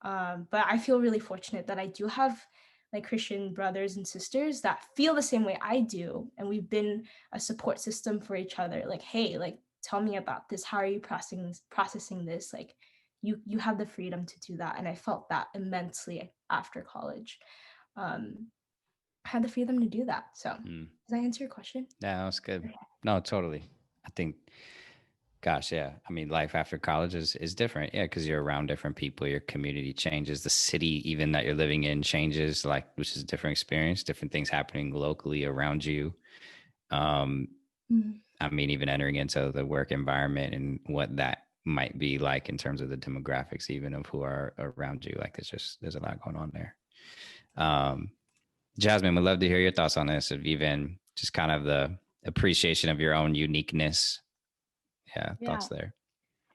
But I feel really fortunate that I do have like Christian brothers and sisters that feel the same way I do. And we've been a support system for each other. Like, hey, like, tell me about this. How are you processing this? Like, you have the freedom to do that. And I felt that immensely after college. I had the freedom to do that. So does that answer your question? Yeah, that's good. No, totally. I think, gosh, yeah. I mean, life after college is different. Yeah, because you're around different people. Your community changes. The city even that you're living in changes, like, which is a different experience, different things happening locally around you. I mean, even entering into the work environment and what that might be like in terms of the demographics, even of who are around you. Like, there's a lot going on there. Jasmine, we'd love to hear your thoughts on this, of even just kind of the appreciation of your own uniqueness. Yeah. Thoughts there.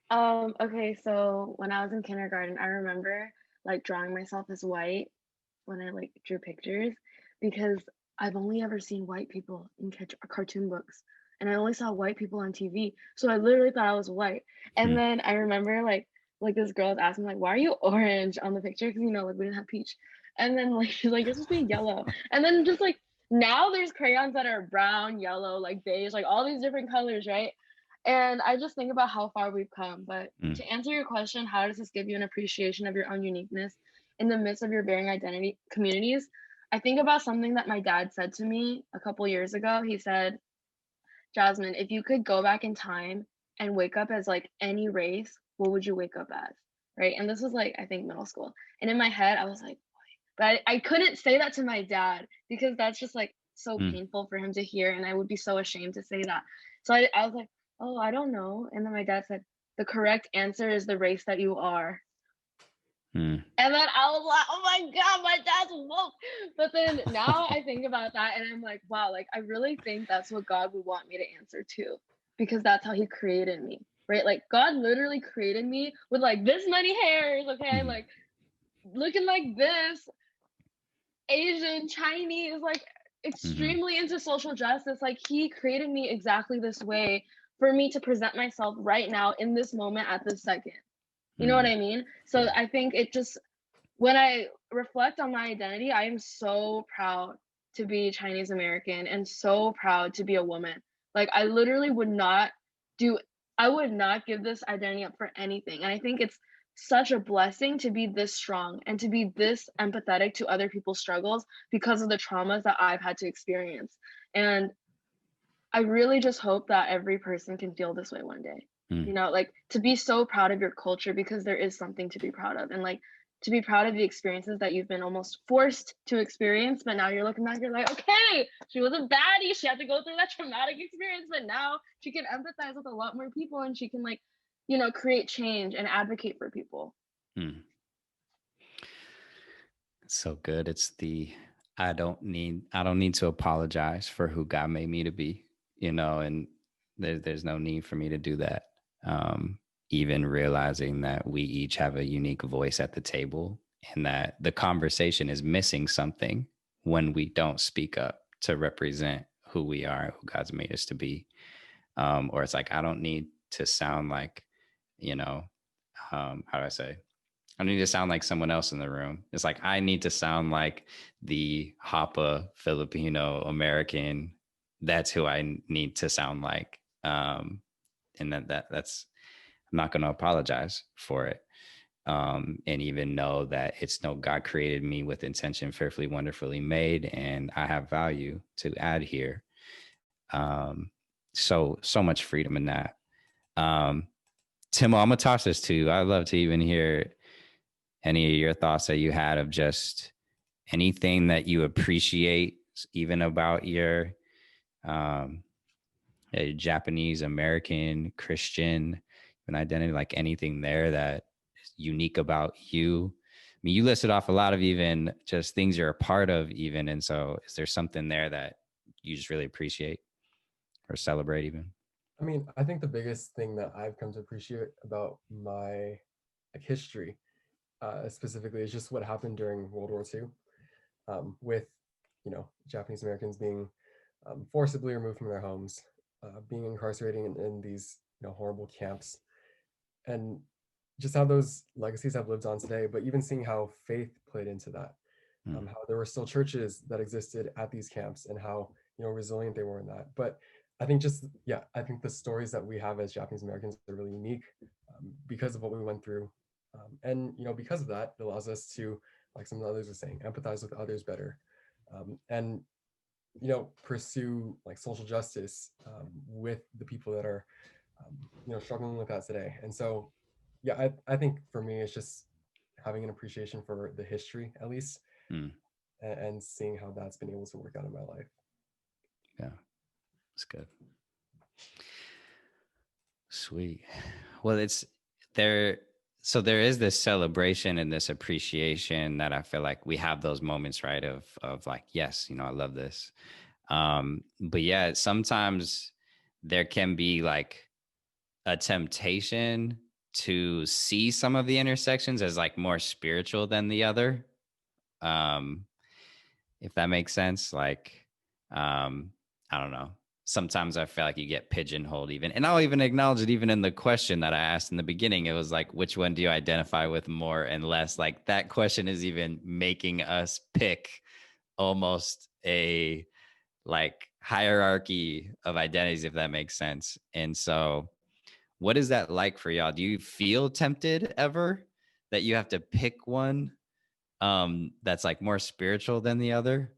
Okay, so when I was in kindergarten, I remember like drawing myself as white when I like drew pictures, because I've only ever seen white people in cartoon books, and I only saw white people on TV. So I literally thought I was white. And then I remember like this girl was asking like, why are you orange on the picture? Because, you know, like we didn't have peach. And then like she's like, you're supposed to be yellow. And then just like now there's crayons that are brown, yellow, like beige, like all these different colors, right? And I just think about how far we've come. But to answer your question, how does this give you an appreciation of your own uniqueness in the midst of your varying identity communities? I think about something that my dad said to me a couple years ago. He said, Jasmine, if you could go back in time and wake up as like any race, what would you wake up as? Right. And this was like, I think middle school. And in my head, I was like, but I couldn't say that to my dad because that's just like so painful for him to hear. And I would be so ashamed to say that. So I was like, oh, I don't know. And then my dad said, the correct answer is the race that you are. And then I was like, oh my God, my dad's woke. But then now I think about that and I'm like, wow, like I really think that's what God would want me to answer to, because that's how he created me, right? Like God literally created me with like this many hairs, okay? Like looking like this, Asian, Chinese, like extremely into social justice. Like he created me exactly this way for me to present myself right now in this moment at this second. You know what I mean? So I think it just, when I reflect on my identity, I am so proud to be Chinese American and so proud to be a woman. Like I literally I would not give this identity up for anything. And I think it's such a blessing to be this strong and to be this empathetic to other people's struggles because of the traumas that I've had to experience. And I really just hope that every person can feel this way one day. You know, like to be so proud of your culture, because there is something to be proud of, and like to be proud of the experiences that you've been almost forced to experience, but now you're looking back, you're like, okay, she was a baddie, she had to go through that traumatic experience, but now she can empathize with a lot more people and she can, like, you know, create change and advocate for people. So good. It's the I don't need to apologize for who God made me to be, you know, and there's no need for me to do that. even realizing that we each have a unique voice at the table and that the conversation is missing something when we don't speak up to represent who we are, who God's made us to be. Or it's like, I don't need to sound like, you know, how do I say? I need to sound like someone else in the room. It's like, I need to sound like the Hapa Filipino American. That's who I need to sound like. And that's, I'm not going to apologize for it. And even know that it's no, God created me with intention, fearfully, wonderfully made, and I have value to add here. So much freedom in that. Tim, I'm gonna toss this to you. I'd love to even hear any of your thoughts that you had of just anything that you appreciate, even about your Japanese American Christian an identity, like anything there that is unique about you. I mean, you listed off a lot of even just things you're a part of, even. And so is there something there that you just really appreciate or celebrate even? I mean, I think the biggest thing that I've come to appreciate about my history specifically is just what happened during World War II, with Japanese Americans being forcibly removed from their homes, being incarcerated in these horrible camps, and just how those legacies have lived on today. But even seeing how faith played into that, how there were still churches that existed at these camps, and how resilient they were in that. But I think I think the stories that we have as Japanese Americans are really unique because of what we went through, and because of that, it allows us to, like some of the others are saying, empathize with others better, and pursue like social justice with the people that are struggling with that today. And so I think for me it's just having an appreciation for the history, at least, and seeing how that's been able to work out in my life. Yeah, that's good. Sweet. Well, it's there. So there is this celebration and this appreciation that I feel like we have those moments, right? Of like, yes, I love this. But yeah, sometimes there can be like a temptation to see some of the intersections as like more spiritual than the other. If that makes sense. Like, I don't know. Sometimes I feel like you get pigeonholed even, and I'll even acknowledge it even in the question that I asked in the beginning. It was like, which one do you identify with more and less? Like that question is even making us pick almost a like hierarchy of identities, if that makes sense. And so what is that like for y'all? Do you feel tempted ever that you have to pick one that's like more spiritual than the other?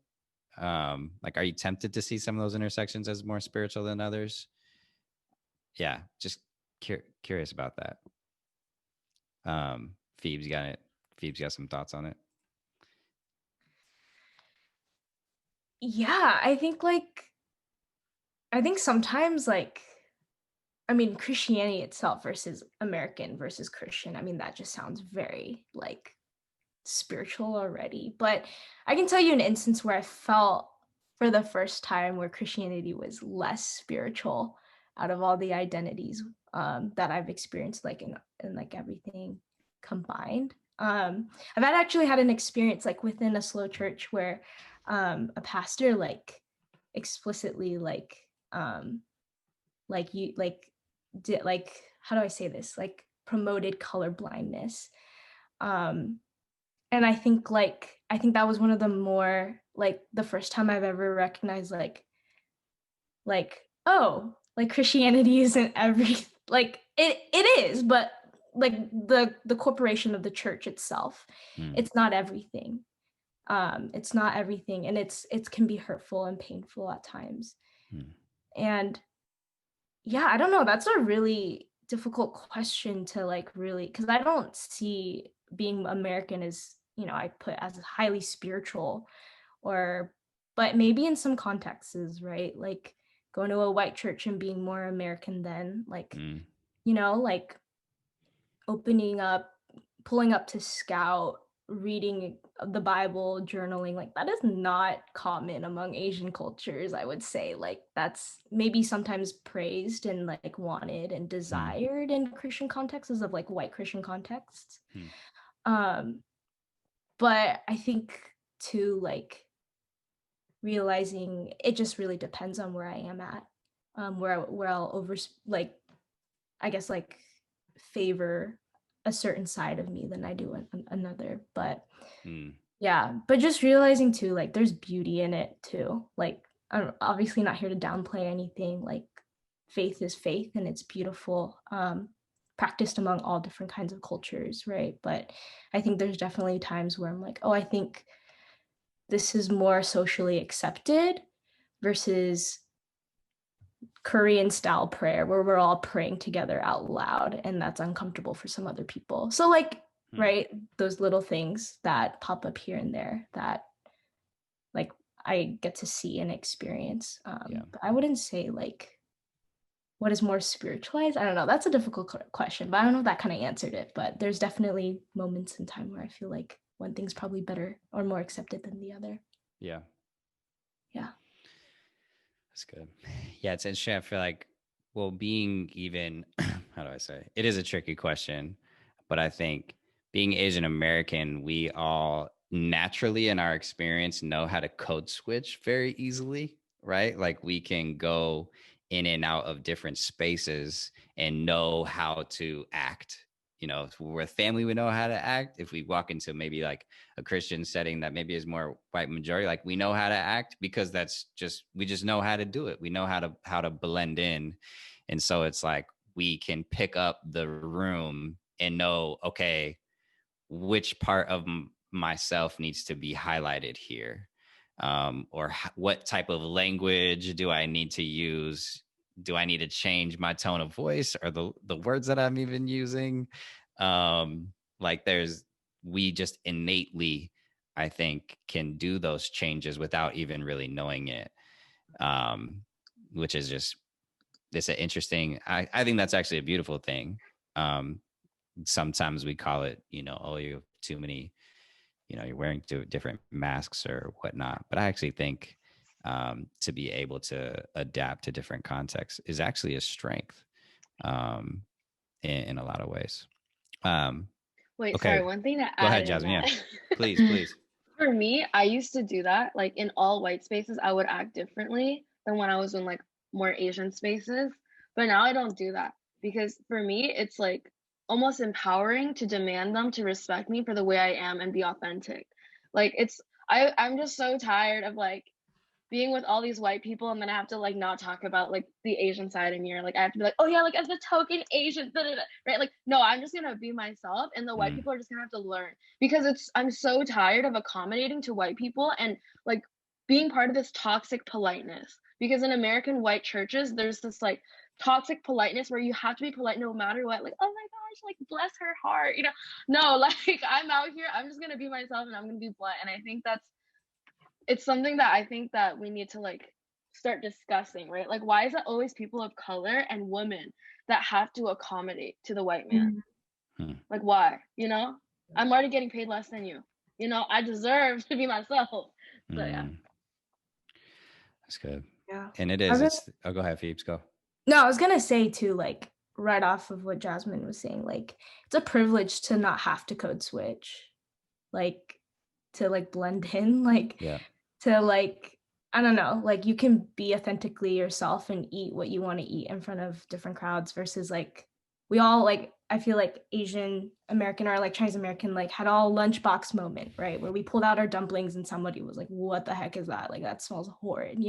Like, are you tempted to see some of those intersections as more spiritual than others? Yeah, just curious about that. Phoebe's got it. Phoebe's got some thoughts on it. Yeah, I think sometimes Christianity itself versus American versus Christian, I mean, that just sounds very like spiritual already. But I can tell you an instance where I felt for the first time where Christianity was less spiritual out of all the identities that I've experienced, like in like everything combined. I've actually had an experience like within a slow church where a pastor like explicitly you did like, how do I say this, like promoted color blindness, and I think that was one of the more like the first time I've ever recognized oh, like Christianity isn't every like it is, but like the corporation of the church itself, it's not everything. It's not everything, and it can be hurtful and painful at times. And yeah, I don't know, that's a really difficult question to like really, because I don't see being American as, I put as highly spiritual, but maybe in some contexts, right? Like going to a white church and being more American than like, like opening up, pulling up to Scout reading the Bible, journaling, like that is not common among Asian cultures, I would say. Like that's maybe sometimes praised and like wanted and desired in Christian contexts of like white Christian contexts. But I think too, like realizing it just really depends on where I am at, where I'll like, I guess like favor a certain side of me than I do another. But yeah, but just realizing too, like there's beauty in it too. Like I'm obviously not here to downplay anything. Like faith is faith and it's beautiful, practiced among all different kinds of cultures, right? But I think there's definitely times where I'm like, oh, I think this is more socially accepted versus Korean style prayer where we're all praying together out loud, and that's uncomfortable for some other people. So like, right, those little things that pop up here and there that like I get to see and experience. But I wouldn't say like what is more spiritualized. I don't know. That's a difficult question, but I don't know if that kind of answered it. But there's definitely moments in time where I feel like one thing's probably better or more accepted than the other. Yeah. That's good. Yeah, it's interesting. I feel like, well, being even, how do I say? It is a tricky question, but I think being Asian American, we all naturally in our experience know how to code switch very easily, right? Like we can go in and out of different spaces and know how to act. If we're a family, we know how to act. If we walk into maybe like a Christian setting that maybe is more white majority, like we know how to act because we just know how to do it. We know how to blend in. And so it's like we can pick up the room and know, okay, which part of myself needs to be highlighted here, or what type of language do I need to use? Do I need to change my tone of voice or the words that I'm even using? Like we just innately, I think, can do those changes without even really knowing it, which is just, it's an interesting, I think that's actually a beautiful thing. Sometimes we call it, oh, you have too many, you're wearing different masks or whatnot. But I actually think to be able to adapt to different contexts is actually a strength, in a lot of ways. Wait, okay. sorry, one thing to add. Go ahead, Jasmine. Yeah, please. For me, I used to do that. Like in all white spaces, I would act differently than when I was in like more Asian spaces. But now I don't do that because for me, it's like almost empowering to demand them to respect me for the way I am and be authentic. Like I'm just so tired of like being with all these white people and then I have to like not talk about like the Asian side of me, or like I have to be like, oh yeah, like as the token Asian, right? Like no, I'm just gonna be myself, and the white people are just gonna have to learn, because I'm so tired of accommodating to white people and like being part of this toxic politeness. Because in American white churches, there's this like toxic politeness where you have to be polite no matter what. Like, oh my gosh, like bless her heart, No, like I'm out here, I'm just gonna be myself and I'm gonna be blunt. And I think it's something that I think that we need to like start discussing, right? Like, why is it always people of color and women that have to accommodate to the white man? Like, why? I'm already getting paid less than you. I deserve to be myself. So yeah. That's good. Yeah. And it is. Oh, go ahead, Phoebes. Go. No, I was gonna say too, like right off of what Jasmine was saying, like it's a privilege to not have to code switch, like to like blend in, like to like, I don't know, like you can be authentically yourself and eat what you want to eat in front of different crowds versus like we all like, I feel like Asian American or like Chinese American like had all lunchbox moment, right? Where we pulled out our dumplings and somebody was like, what the heck is that? Like that smells horrid,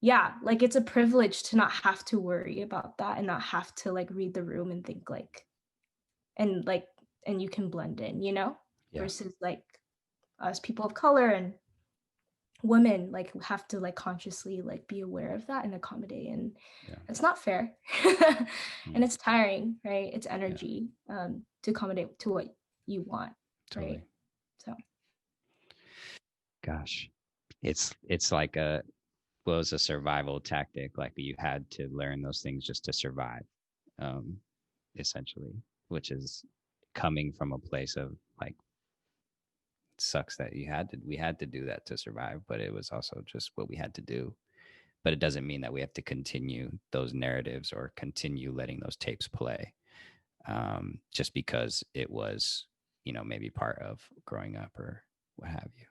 Yeah, like it's a privilege to not have to worry about that and not have to like read the room and think like, and you can blend in, versus like us people of color and women like have to like consciously like be aware of that and accommodate, and it's not fair. And it's tiring, right? It's energy to accommodate to what you want, totally. Right? So gosh, it's like was a survival tactic. Like you had to learn those things just to survive, essentially, which is coming from a place of like, it sucks that we had to do that to survive, but it was also just what we had to do. But it doesn't mean that we have to continue those narratives or continue letting those tapes play, just because it was, maybe part of growing up or what have you.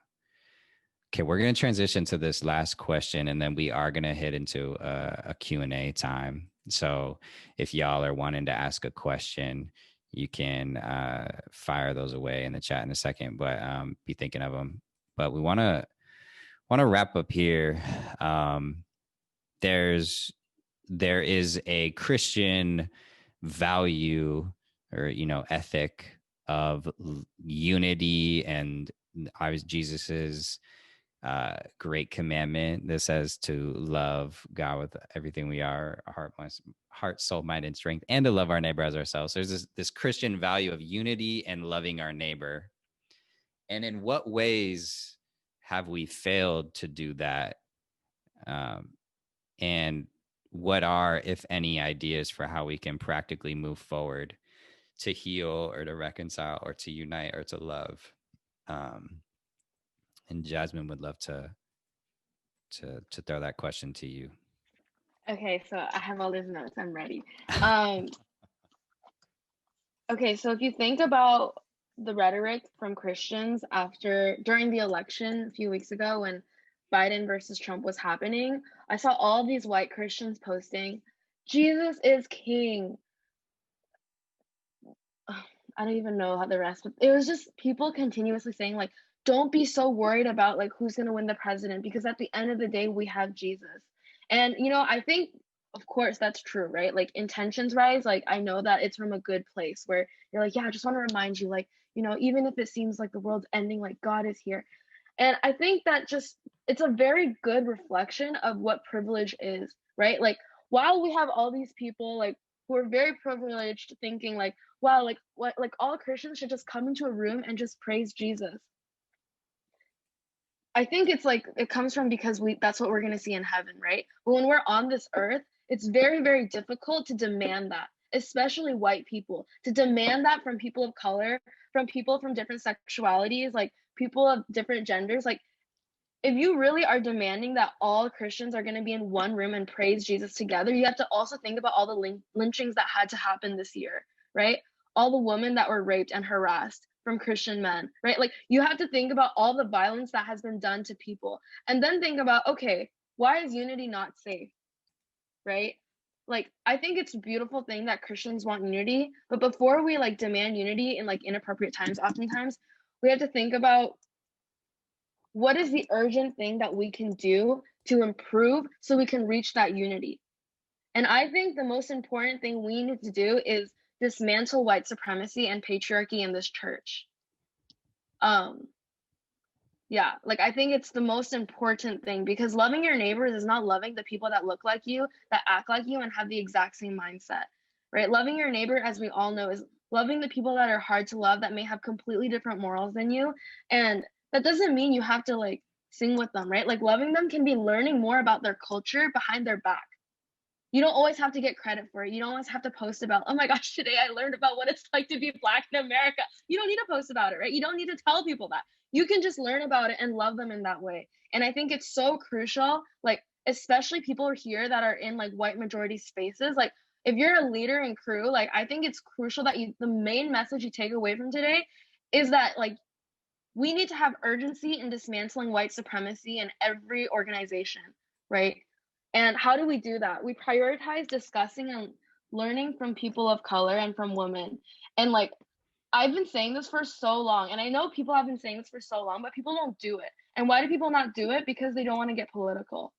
Okay, we're going to transition to this last question, and then we are going to hit into a Q&A time. So if y'all are wanting to ask a question, you can fire those away in the chat in a second, but be thinking of them. But we want to wrap up here. There is a Christian value or ethic of unity, and I was Jesus's great commandment that says to love God with everything we are, heart, soul, mind, and strength, and to love our neighbor as ourselves. There's this Christian value of unity and loving our neighbor. And in what ways have we failed to do that? And what are, if any, ideas for how we can practically move forward to heal or to reconcile or to unite or to love? And Jasmine would love to throw that question to you. Okay, so I have all these notes. I'm ready. Okay, so if you think about the rhetoric from Christians during the election a few weeks ago when Biden versus Trump was happening, I saw all these white Christians posting, Jesus is king. I don't even know how the rest, but it was just people continuously saying like, don't be so worried about like who's going to win the president, because at the end of the day, we have Jesus. And, I think, of course, that's true, right? Like intentions rise. Like, I know that it's from a good place where you're like, yeah, I just want to remind you, like, even if it seems like the world's ending, like God is here. And I think that it's a very good reflection of what privilege is, right? Like, while we have all these people like who are very privileged thinking like, wow, like what, like all Christians should just come into a room and just praise Jesus. I think it's like it comes from because that's what we're going to see in heaven, right? But when we're on this earth, it's very, very difficult to demand that, especially white people, to demand that from people of color, from people from different sexualities, like people of different genders. Like, if you really are demanding that all Christians are going to be in one room and praise Jesus together, you have to also think about all the lynchings that had to happen this year, right? All the women that were raped and harassed from Christian men, right? Like, you have to think about all the violence that has been done to people, and then think about, okay, why is unity not safe, right? Like, I think it's a beautiful thing that Christians want unity, but before we like demand unity in like inappropriate times, oftentimes we have to think about what is the urgent thing that we can do to improve so we can reach that unity. And I think the most important thing we need to do is dismantle white supremacy and patriarchy in this church. Yeah, like I think it's the most important thing, because loving your neighbors is not loving the people that look like you, that act like you, and have the exact same mindset, right? Loving your neighbor, as we all know, is loving the people that are hard to love, that may have completely different morals than you. And that doesn't mean you have to like sing with them, right? Like, loving them can be learning more about their culture behind their back. You don't always have to get credit for it. You don't always have to post about, oh my gosh, today I learned about what it's like to be Black in America. You don't need to post about it, right? You don't need to tell people that. You can just learn about it and love them in that way. And I think it's so crucial, like, especially people here that are in like white majority spaces. Like, if you're a leader and crew, like, I think it's crucial that the main message you take away from today is that like, we need to have urgency in dismantling white supremacy in every organization, right? And how do we do that? We prioritize discussing and learning from people of color and from women. And like, I've been saying this for so long, and I know people have been saying this for so long, but people don't do it. And why do people not do it? Because they don't want to get political.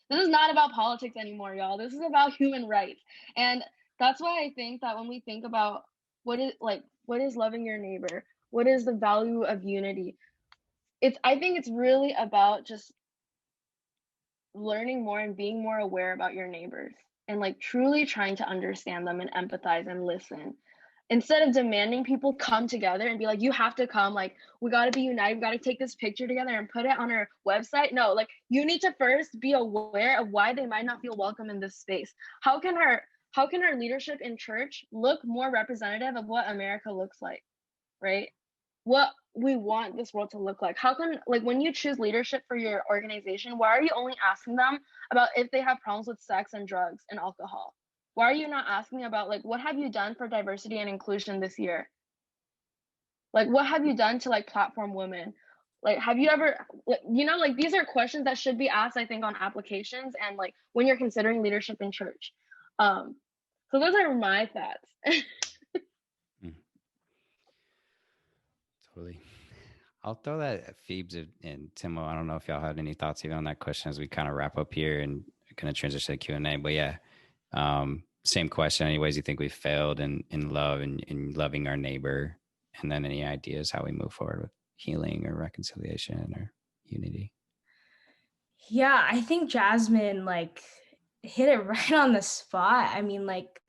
This is not about politics anymore, y'all. This is about human rights. And that's why I think that when we think about what is loving your neighbor, what is the value of unity, I think it's really about just learning more and being more aware about your neighbors, and like truly trying to understand them and empathize and listen, instead of demanding people come together and be like, you have to come, like, we got to be united, we got to take this picture together and put it on our website. No, like, you need to first be aware of why they might not feel welcome in this space. How can how can our leadership in church look more representative of what America looks like, right? What we want this world to look like. How can, like, when you choose leadership for your organization, why are you only asking them about if they have problems with sex and drugs and alcohol? Why are you not asking about, like, what have you done for diversity and inclusion this year? Like, what have you done to, like, platform women? Like, have you ever, you know, like, these are questions that should be asked, I think, on applications and, like, when you're considering leadership in church. So those are my thoughts. Totally. I'll throw that at Phoebes and Timo. I don't know if y'all had any thoughts even on that question as we kind of wrap up here and kind of transition to Q&A. But yeah, same question. Any ways you think we failed in love and in loving our neighbor? And then any ideas how we move forward with healing or reconciliation or unity? Yeah, I think Jasmine like hit it right on the spot. I mean, like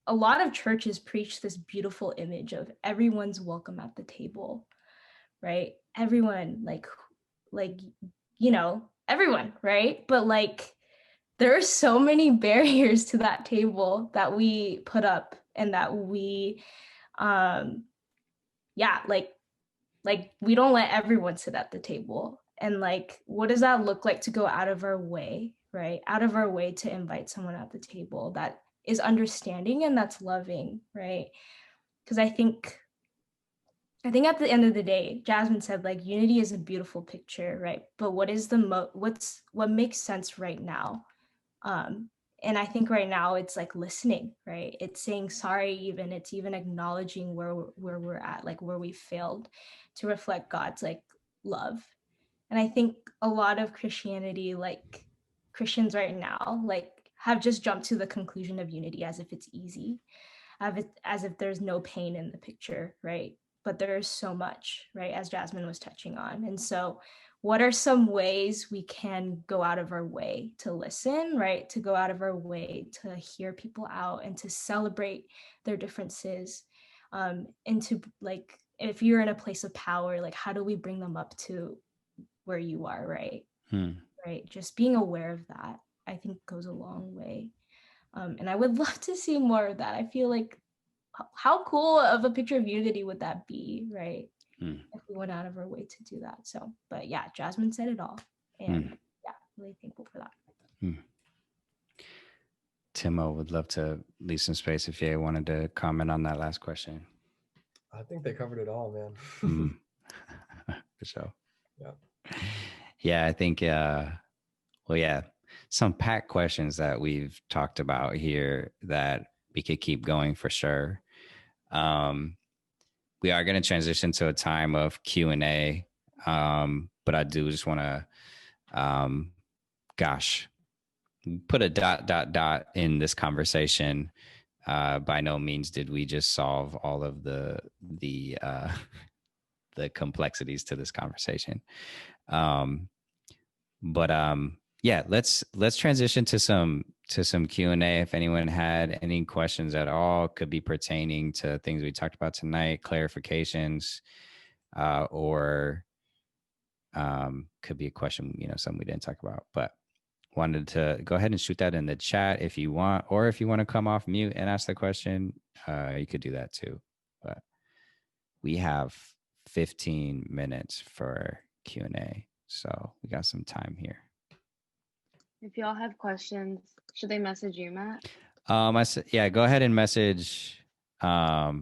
a lot of churches preach this beautiful image of everyone's welcome at the table, right? Everyone, like, you know, everyone, right? But like, there are so many barriers to that table that we put up and that we, yeah, like we don't let everyone sit at the table. And like, what does that look like to go out of our way, right? Out of our way to invite someone at the table that is understanding and that's loving, right? Because I think at the end of the day, Jasmine said like unity is a beautiful picture, right? But what is what makes sense right now? And I think right now it's like listening, right? It's saying sorry, even it's even acknowledging where we're at, like where we failed to reflect God's like love. And I think a lot of Christianity, like Christians right now, like have just jumped to the conclusion of unity as if it's easy, as if there's no pain in the picture, right? But there's so much, right? As Jasmine was touching on. And so what are some ways we can go out of our way to listen, right? To go out of our way to hear people out and to celebrate their differences. And to like, if you're in a place of power, like how do we bring them up to where you are, right? Right. Just being aware of that, I think goes a long way. And I would love to see more of that. I feel like how cool of a picture of unity would that be, right? If we went out of our way to do that. So, but yeah, Jasmine said it all. And yeah, really thankful for that. Timo, would love to leave some space if you wanted to comment on that last question. I think they covered it all, man. For sure. Yeah. Yeah, I think, well, yeah, some packed questions that we've talked about here that we could keep going for sure. We are going to transition to a time of Q&A, but I do just want to, put a ... in this conversation. By no means did we just solve all of the complexities to this conversation. But yeah, let's transition to some Q&A. If anyone had any questions at all, could be pertaining to things we talked about tonight, clarifications, or could be a question, something we didn't talk about. But wanted to go ahead and shoot that in the chat if you want, or if you want to come off mute and ask the question, you could do that too. But we have 15 minutes for Q&A, so we got some time here. If y'all have questions, should they message you, Matt? Yeah, go ahead and message. Yeah,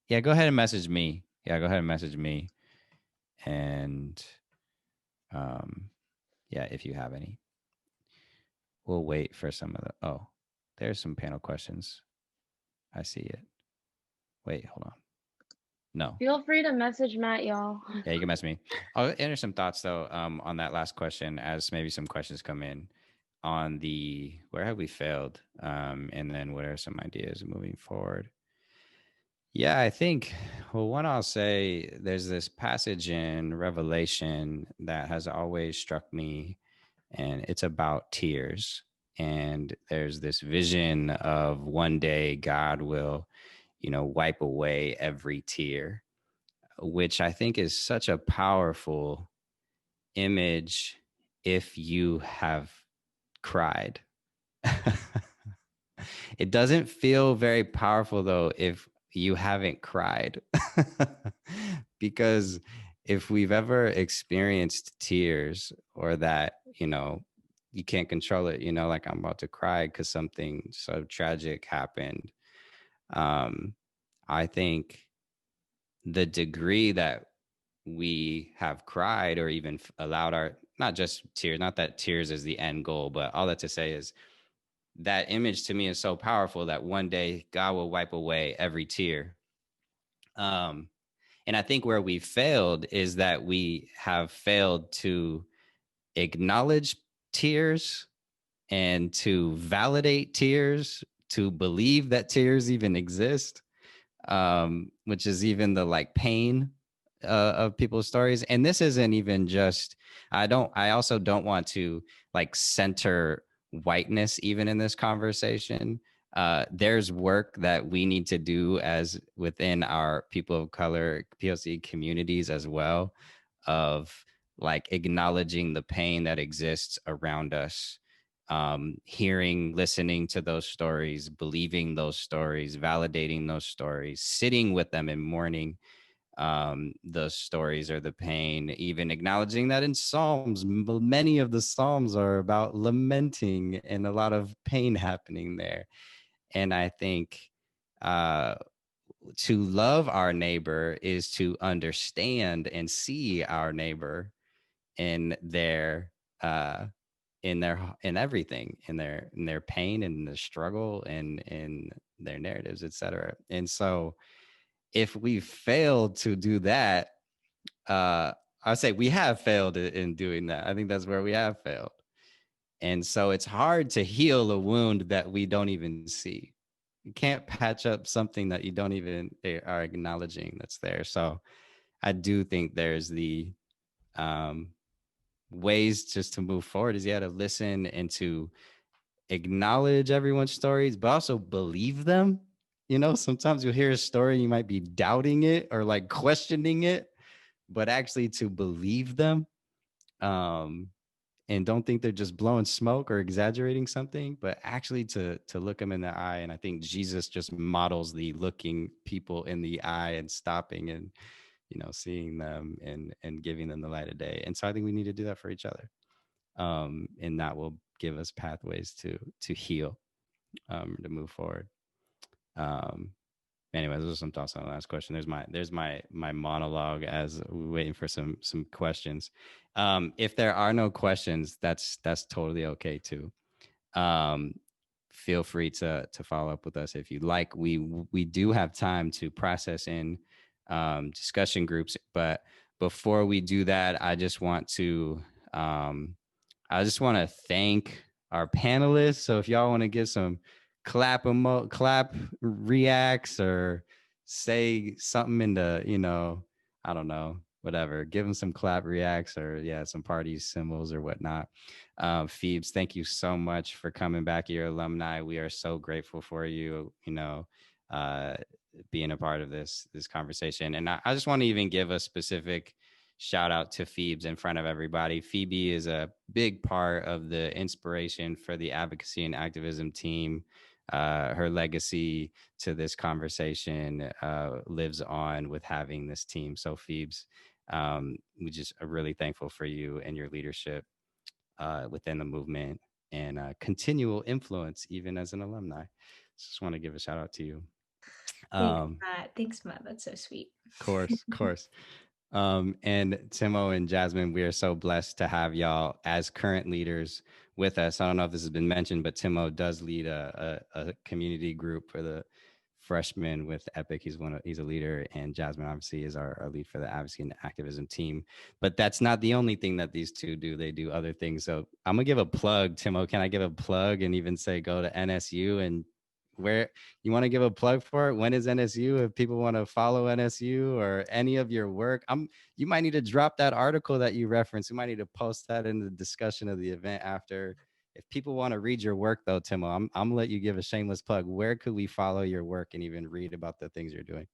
go ahead and message me. And yeah, if you have any. We'll wait for some of the, there's some panel questions. I see it. Wait, hold on. No. Feel free to message Matt, y'all. Yeah, you can message me. I'll enter some thoughts though, on that last question as maybe some questions come in on the, where have we failed? And then what are some ideas moving forward? Yeah, I think, well, one, I'll say there's this passage in Revelation that has always struck me, and it's about tears. And there's this vision of one day God will, wipe away every tear, which I think is such a powerful image if you have cried, It doesn't feel very powerful though if you haven't cried. Because if we've ever experienced tears, or that, you can't control it, like I'm about to cry because something so tragic happened. um I think the degree that we have cried, or even allowed our, not just tears, not that tears is the end goal, but all that to say is that image to me is so powerful that one day God will wipe away every tear. Um, and I think where we failed is that we have failed to acknowledge tears, and to validate tears, to believe that tears even exist, which is even the like pain of people's stories. And this isn't even just, I also don't want to like center whiteness even in this conversation. There's work that we need to do as within our people of color POC communities as well, of like acknowledging the pain that exists around us, hearing, listening to those stories, believing those stories, validating those stories, sitting with them and mourning those stories or the pain, even acknowledging that in Psalms, many of the Psalms are about lamenting and a lot of pain happening there. And I think uh, to love our neighbor is to understand and see our neighbor in their uh, in everything, in their pain and the struggle and in their narratives, etc. And so if we failed to do that, I say we have failed in doing that. I think that's where we have failed. And so it's hard to heal a wound that we don't even see. You can't patch up something that you don't even are acknowledging that's there. So I do think there's the um, ways just to move forward is, to listen and to acknowledge everyone's stories, but also believe them. Sometimes you'll hear a story and you might be doubting it or like questioning it, but actually to believe them, um, and don't think they're just blowing smoke or exaggerating something, but actually to look them in the eye. And I think Jesus just models the looking people in the eye and stopping and seeing them and giving them the light of day. And so I think we need to do that for each other, and that will give us pathways to heal, to move forward. Um, Anyways, those are some thoughts on the last question. There's my monologue as we're waiting for some questions. If there are no questions, that's totally okay too. Um, Feel free to follow up with us if you'd like. We do have time to process in discussion groups, but before we do that, um, I just want to thank our panelists. So if y'all want to give some clap reacts, or say something in the, I don't know, whatever, give them some clap reacts, or some party symbols or whatnot. Phoebes, thank you so much for coming back. You're alumni. We are so grateful for you, uh, being a part of this conversation. And I just want to even give a specific shout out to Phoebes in front of everybody. Phoebe is a big part of the inspiration for the Advocacy and Activism team. Her legacy to this conversation lives on with having this team. So Phoebes, we just are really thankful for you and your leadership within the movement, and continual influence even as an alumni. Just want to give a shout out to you. Thanks, Matt. That's so sweet. Of course. And Timo and Jasmine, we are so blessed to have y'all as current leaders with us. I don't know if this has been mentioned, but Timo does lead a community group for the freshmen with Epic. He's a leader, and Jasmine obviously is our lead for the Advocacy and Activism team. But that's not the only thing that these two do. They do other things. So I'm gonna give a plug, Timo. Can I give a plug and even say go to NSU, and where you want to give a plug for it? When is NSU? If people want to follow NSU or any of your work, you might need to drop that article that you referenced. You might need to post that in the discussion of the event after. If people want to read your work though, Timo, I'm gonna let you give a shameless plug. Where could we follow your work and even read about the things you're doing?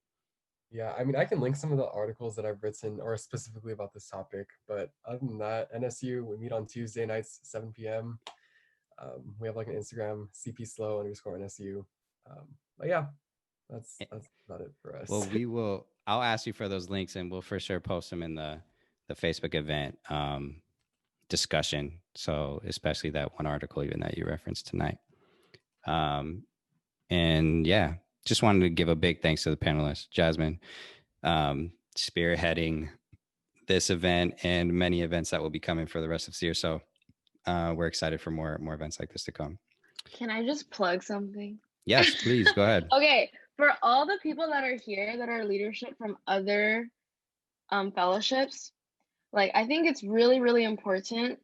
Yeah, I mean, I can link some of the articles that I've written or specifically about this topic, but other than that, NSU, we meet on Tuesday nights, 7 p.m. We have like an Instagram, cpslow_NSU. But yeah, that's about it for us. Well, I'll ask you for those links, and we'll for sure post them in the Facebook event discussion. So especially that one article even that you referenced tonight. And yeah, just wanted to give a big thanks to the panelists, Jasmine, spearheading this event and many events that will be coming for the rest of this year. So we're excited for more events like this to come. Can I just plug something? Yes, please go ahead. Okay, for all the people that are here that are leadership from other fellowships, like I think it's really, really important.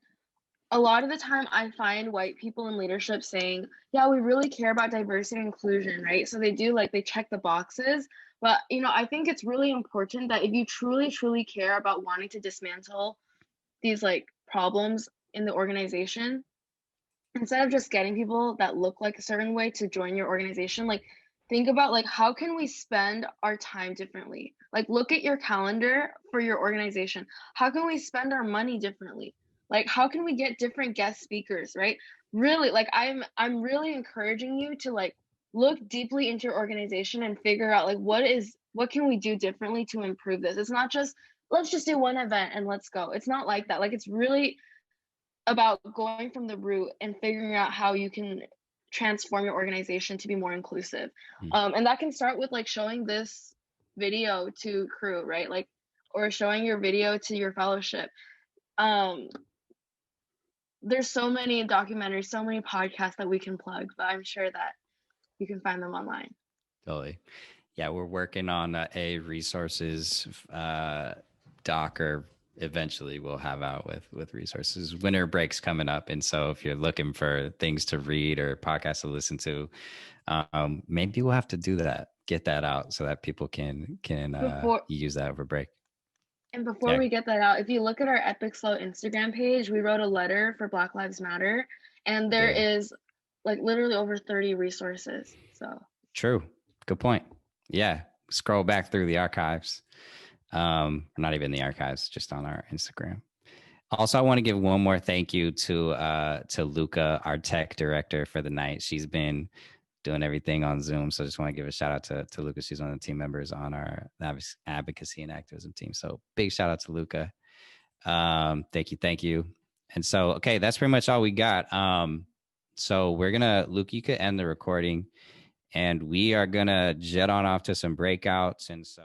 A lot of the time I find white people in leadership saying, yeah, we really care about diversity and inclusion, right? So they do, like, they check the boxes. But, you know, I think it's really important that if you truly, truly care about wanting to dismantle these like problems in the organization, instead of just getting people that look like a certain way to join your organization, like think about like how can we spend our time differently? Like look at your calendar for your organization. How can we spend our money differently? Like how can we get different guest speakers, right? Really, like I'm really encouraging you to like look deeply into your organization and figure out like what can we do differently to improve this? It's not just let's just do one event and let's go. It's not like that. Like it's really about going from the root and figuring out how you can transform your organization to be more inclusive. And that can start with like showing this video to crew, right? Like, or showing your video to your fellowship. There's so many documentaries, so many podcasts that we can plug, but I'm sure that you can find them online. Totally. Yeah, we're working on a resources doc, or eventually we'll have out with resources. Winter break's coming up, and so if you're looking for things to read or podcasts to listen to, maybe we'll have to do that, get that out so that people can use that over break. And before we get that out, if you look at our Epic Slow Instagram page, we wrote a letter for Black Lives Matter, and there is like literally over 30 resources. So true. Good point. Yeah. Scroll back through the archives. Not even the archives, just on our Instagram. Also, I want to give one more thank you to Luca, our tech director for the night. She's been doing everything on Zoom. So I just want to give a shout out to Luca. She's one of the team members on our advocacy and activism team. So big shout out to Luca. Thank you. And so, okay, that's pretty much all we got. So we're gonna, Luke, you could end the recording, and we are gonna jet on off to some breakouts. And so